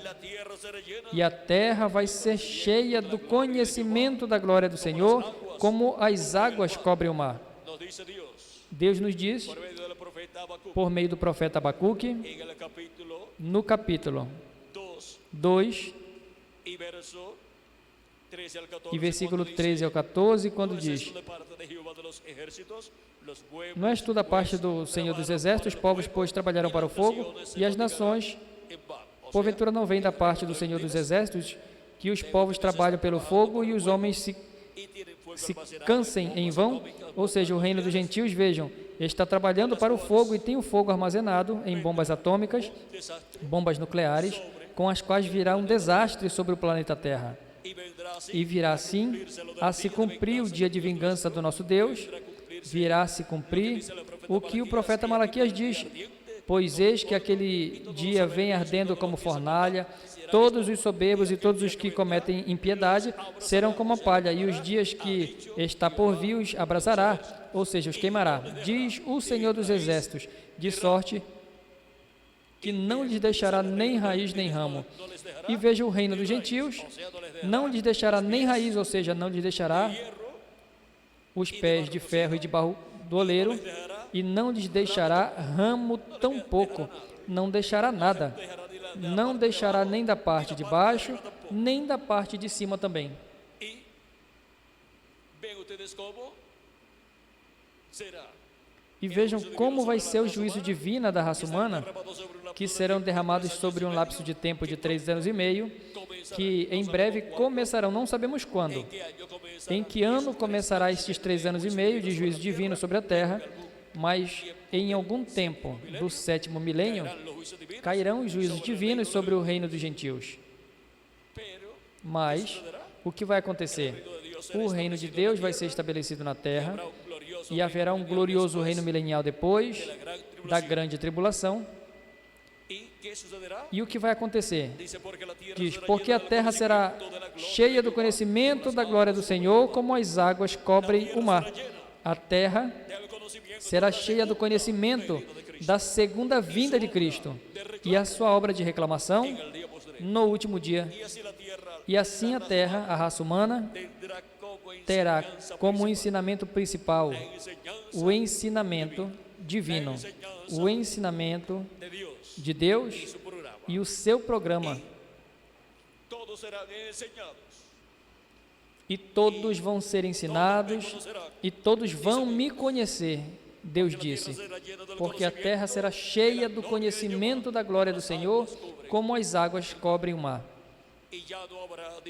e a terra vai ser cheia do conhecimento da glória do Senhor, como as águas cobrem o mar. Deus nos diz, por meio do profeta Abacuque, no capítulo 2, E versículo 13 ao 14, quando diz: não és tu da parte do Senhor dos Exércitos, os povos, pois, trabalharão para o fogo, e as nações, porventura, não vêm da parte do Senhor dos Exércitos, que os povos trabalham pelo fogo e os homens se cansem em vão? Ou seja, o reino dos gentios, vejam, está trabalhando para o fogo e tem o fogo armazenado em bombas atômicas, bombas nucleares, com as quais virá um desastre sobre o planeta Terra. E virá assim a se cumprir o dia de vingança do nosso Deus, virá a se cumprir o que o profeta Malaquias diz: pois eis que aquele dia vem ardendo como fornalha, todos os soberbos e todos os que cometem impiedade serão como a palha, e os dias que está por vir os abrasará, ou seja, os queimará, diz o Senhor dos Exércitos, de sorte que não lhes deixará nem raiz nem ramo. E veja o reino dos gentios, não lhes deixará nem raiz, ou seja, não lhes deixará os pés de ferro e de barro do oleiro, e não lhes deixará ramo tampouco, não deixará nada, não deixará nem da parte de baixo, nem da parte de cima também. E vejam como vai ser o juízo divino da raça humana, que serão derramados sobre um lapso de tempo de 3 anos e meio, que em breve começarão, não sabemos quando. Em que ano começará estes 3 anos e meio de juízo divino sobre a terra, mas em algum tempo do 7º milênio, cairão os juízos divinos sobre o reino dos gentios. Mas o que vai acontecer? O reino de Deus vai ser estabelecido na terra, e haverá um glorioso reino milenial depois da grande tribulação. E o que vai acontecer? Diz, porque a terra será cheia do conhecimento da glória do Senhor, como as águas cobrem o mar. A terra será cheia do conhecimento da segunda vinda de Cristo e a sua obra de reclamação no último dia. E assim a terra, a raça humana, terá como ensinamento principal o ensinamento divino, o ensinamento de Deus e o seu programa. E todos vão ser ensinados e todos vão me conhecer, Deus disse, porque a terra será cheia do conhecimento da glória do Senhor, como as águas cobrem o mar.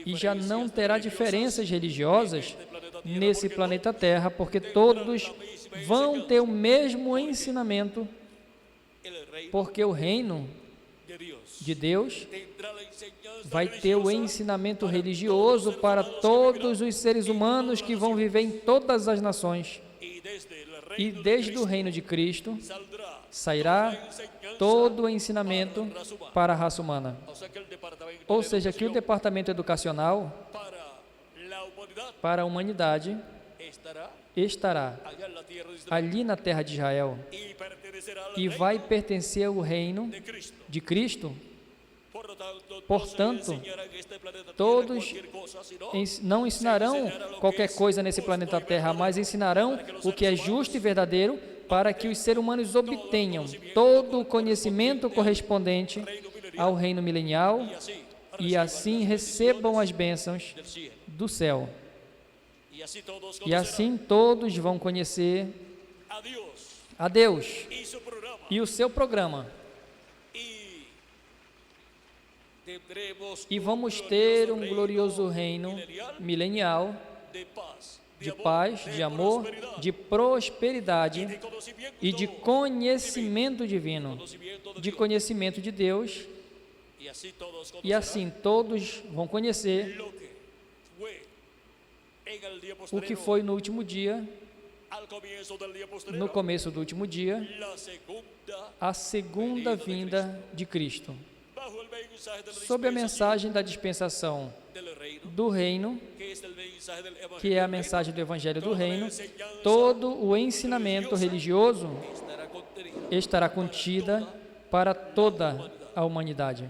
E já não terá diferenças religiosas nesse planeta Terra, porque todos vão ter o mesmo ensinamento, porque o reino de Deus vai ter o ensinamento religioso para todos os seres humanos que vão viver em todas as nações. E desde o reino de Cristo sairá todo o ensinamento para a raça humana. Ou seja, que o departamento educacional para a humanidade estará ali na terra de Israel e vai pertencer ao reino de Cristo. Portanto, todos não ensinarão qualquer coisa nesse planeta Terra, mas ensinarão o que é justo e verdadeiro para que os seres humanos obtenham todo o conhecimento correspondente ao reino milenial e assim recebam as bênçãos do céu. E assim todos vão conhecer a Deus e o seu programa. E vamos ter um glorioso reino milenial de paz, de amor, de prosperidade e de conhecimento divino, de conhecimento de Deus. E assim todos vão conhecer o que foi no último dia, no começo do último dia, a segunda vinda de Cristo. Sob a mensagem da dispensação do reino, que é a mensagem do Evangelho do Reino, todo o ensinamento religioso estará contida para toda a humanidade.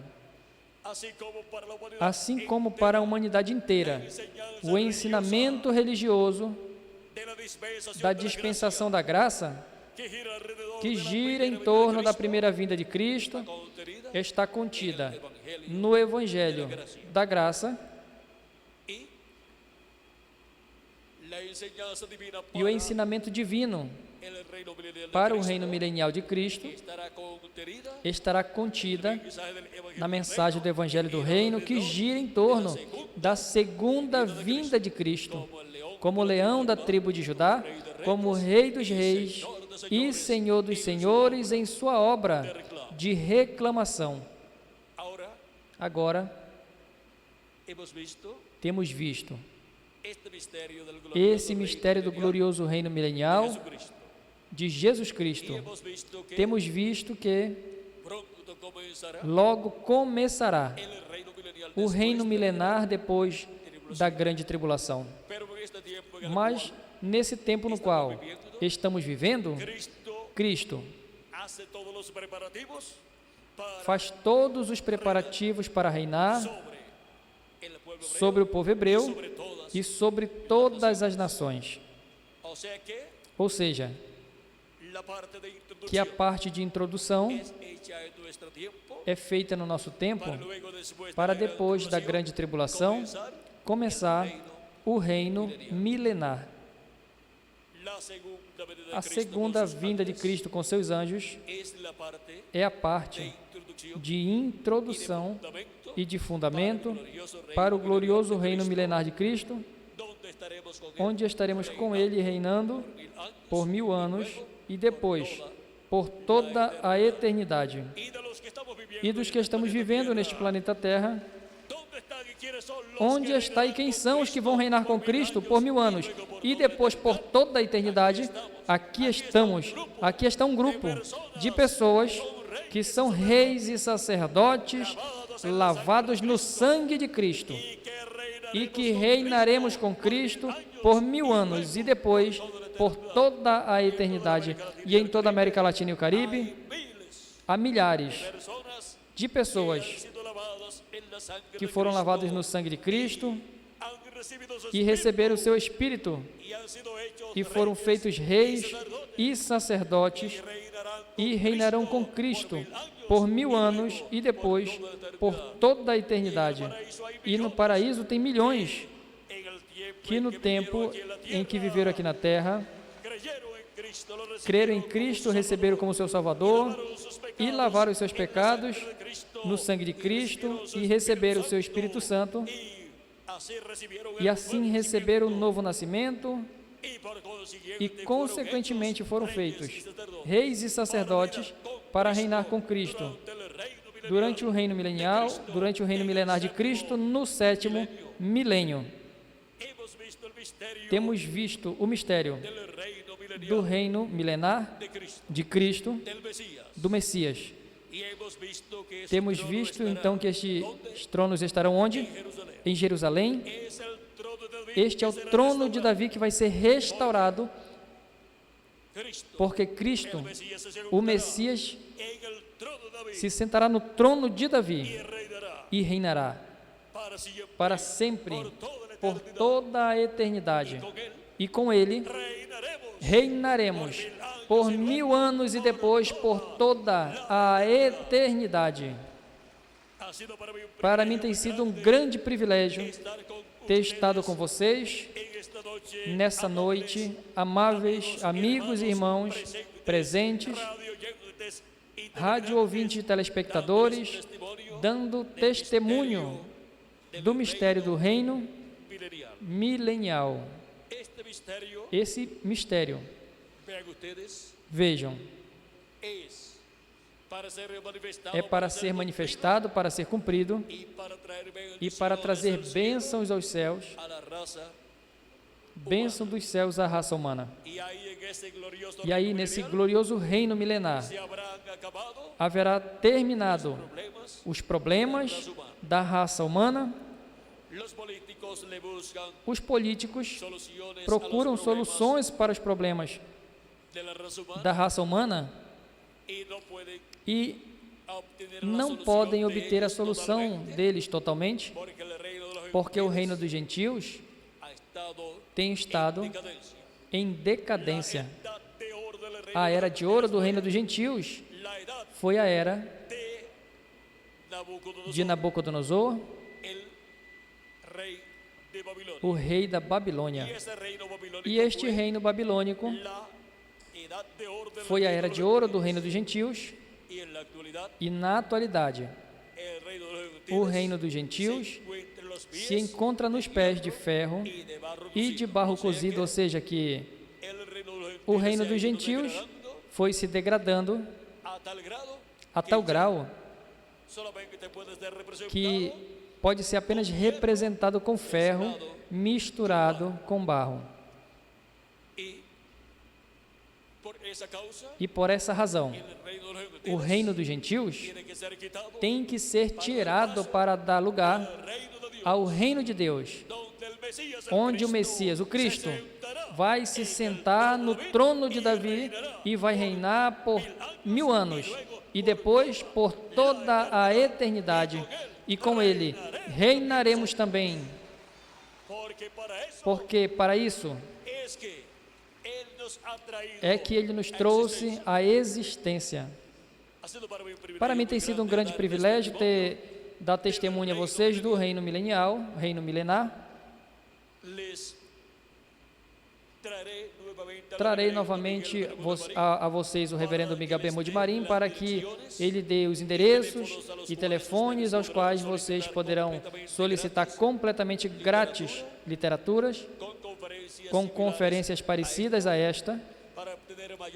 Assim como para a humanidade inteira, o ensinamento religioso da dispensação da graça, que gira em torno da primeira vinda de Cristo, está contida no Evangelho da graça E o ensinamento divino para o reino milenial de Cristo estará contida na mensagem do Evangelho do Reino, que gira em torno da segunda vinda de Cristo, como leão da tribo de Judá, como Rei dos Reis e Senhor dos Senhores em sua obra de reclamação. Agora, temos visto esse mistério do glorioso reino milenial de Jesus Cristo. Temos visto que logo começará o reino milenar depois da grande tribulação. Mas nesse tempo no qual estamos vivendo, Cristo faz todos os preparativos para reinar sobre o povo hebreu e sobre todas as nações. Ou seja, que a parte de introdução é feita no nosso tempo para depois da grande tribulação começar o reino milenar. A segunda vinda de Cristo com seus anjos é a parte de introdução e de fundamento para o glorioso reino milenar de Cristo, onde estaremos com Ele reinando por 1000 anos e depois por toda a eternidade. E dos que estamos vivendo neste planeta Terra, onde está e quem são os que vão reinar com Cristo por 1000 anos e depois por toda a eternidade? Aqui estamos, aqui está um grupo de pessoas que são reis e sacerdotes lavados no sangue de Cristo e que reinaremos com Cristo por 1000 anos e depois por toda a eternidade. E em toda a América Latina e o Caribe, há milhares de pessoas que foram lavadas no sangue de Cristo e receberam o seu Espírito e foram feitos reis e sacerdotes e reinarão com Cristo por 1000 anos e depois por toda a eternidade. E no paraíso tem milhões que no tempo em que viveram aqui na terra, creram em Cristo, receberam como seu Salvador e lavaram os seus pecados no sangue de Cristo e receberam o seu Espírito Santo e assim receberam o novo nascimento e consequentemente foram feitos reis e sacerdotes para reinar com Cristo durante o reino milenial, durante o reino milenar de Cristo no 7º milênio. Temos visto o mistério do reino milenar de Cristo, do Messias. Temos visto então que estes tronos estarão onde? Em Jerusalém. Este é o trono de Davi que vai ser restaurado, porque Cristo, o Messias, se sentará no trono de Davi e reinará para sempre, por toda a eternidade. E com Ele reinaremos por 1000 anos e depois por toda a eternidade. Para mim tem sido um grande privilégio ter estado com vocês nessa noite, amáveis amigos e irmãos presentes, rádio ouvintes e telespectadores, dando testemunho do mistério do reino milenial. Esse mistério, vejam, é para ser manifestado, para ser cumprido e para trazer bênçãos aos céus, bênção dos céus à raça humana. E aí, nesse glorioso reino milenar, haverá terminado os problemas da raça humana. Os políticos procuram soluções para os problemas da raça humana e não podem obter a solução deles totalmente, porque o reino dos gentios tem estado em decadência. A era de ouro do reino dos gentios foi a era de Nabucodonosor, o rei da Babilônia. E este reino babilônico foi a era de ouro do reino dos gentios, e na atualidade, o reino dos gentios se encontra nos pés de ferro e de barro cozido, ou seja, que o reino dos gentios foi se degradando a tal grau que pode ser apenas representado com ferro misturado com barro. E por essa razão, o reino dos gentios tem que ser tirado para dar lugar ao reino de Deus, onde o Messias, o Cristo, vai se sentar no trono de Davi e vai reinar por 1000 anos, e depois por toda a eternidade, e com ele reinaremos também, porque para isso é que ele nos trouxe a existência. Para mim tem sido um grande privilégio dar testemunho a vocês do reino milenial, reino milenar. Trarei novamente a vocês o reverendo Miguel Bermude Marim para que ele dê os endereços e telefones aos quais vocês poderão solicitar completamente grátis literaturas com conferências parecidas a esta,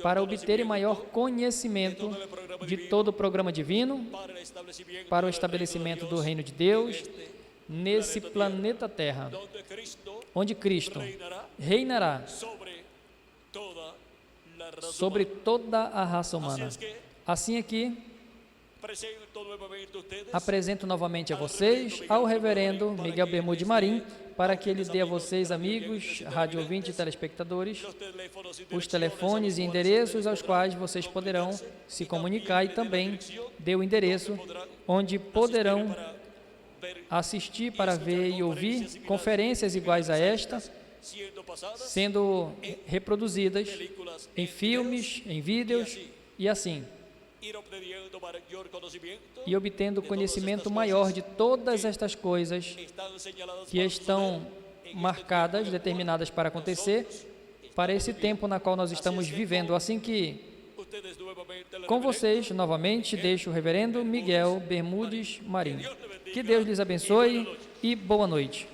para obterem maior conhecimento de todo o programa divino, para o estabelecimento do reino de Deus nesse planeta Terra, onde Cristo reinará sobre toda a raça humana. Assim aqui, apresento novamente a vocês ao reverendo Miguel Bermude Marim, para que ele dê a vocês, amigos, rádio ouvintes e telespectadores, os telefones e endereços aos quais vocês poderão se comunicar, e também dê o endereço onde poderão assistir para ver e ouvir conferências iguais a esta, sendo reproduzidas em filmes, em vídeos e assim, e obtendo conhecimento maior de todas estas coisas que estão marcadas, determinadas para acontecer, para esse tempo na qual nós estamos vivendo. Assim que, com vocês, novamente, deixo o reverendo Miguel Bermudes Marim. Que Deus lhes abençoe e boa noite.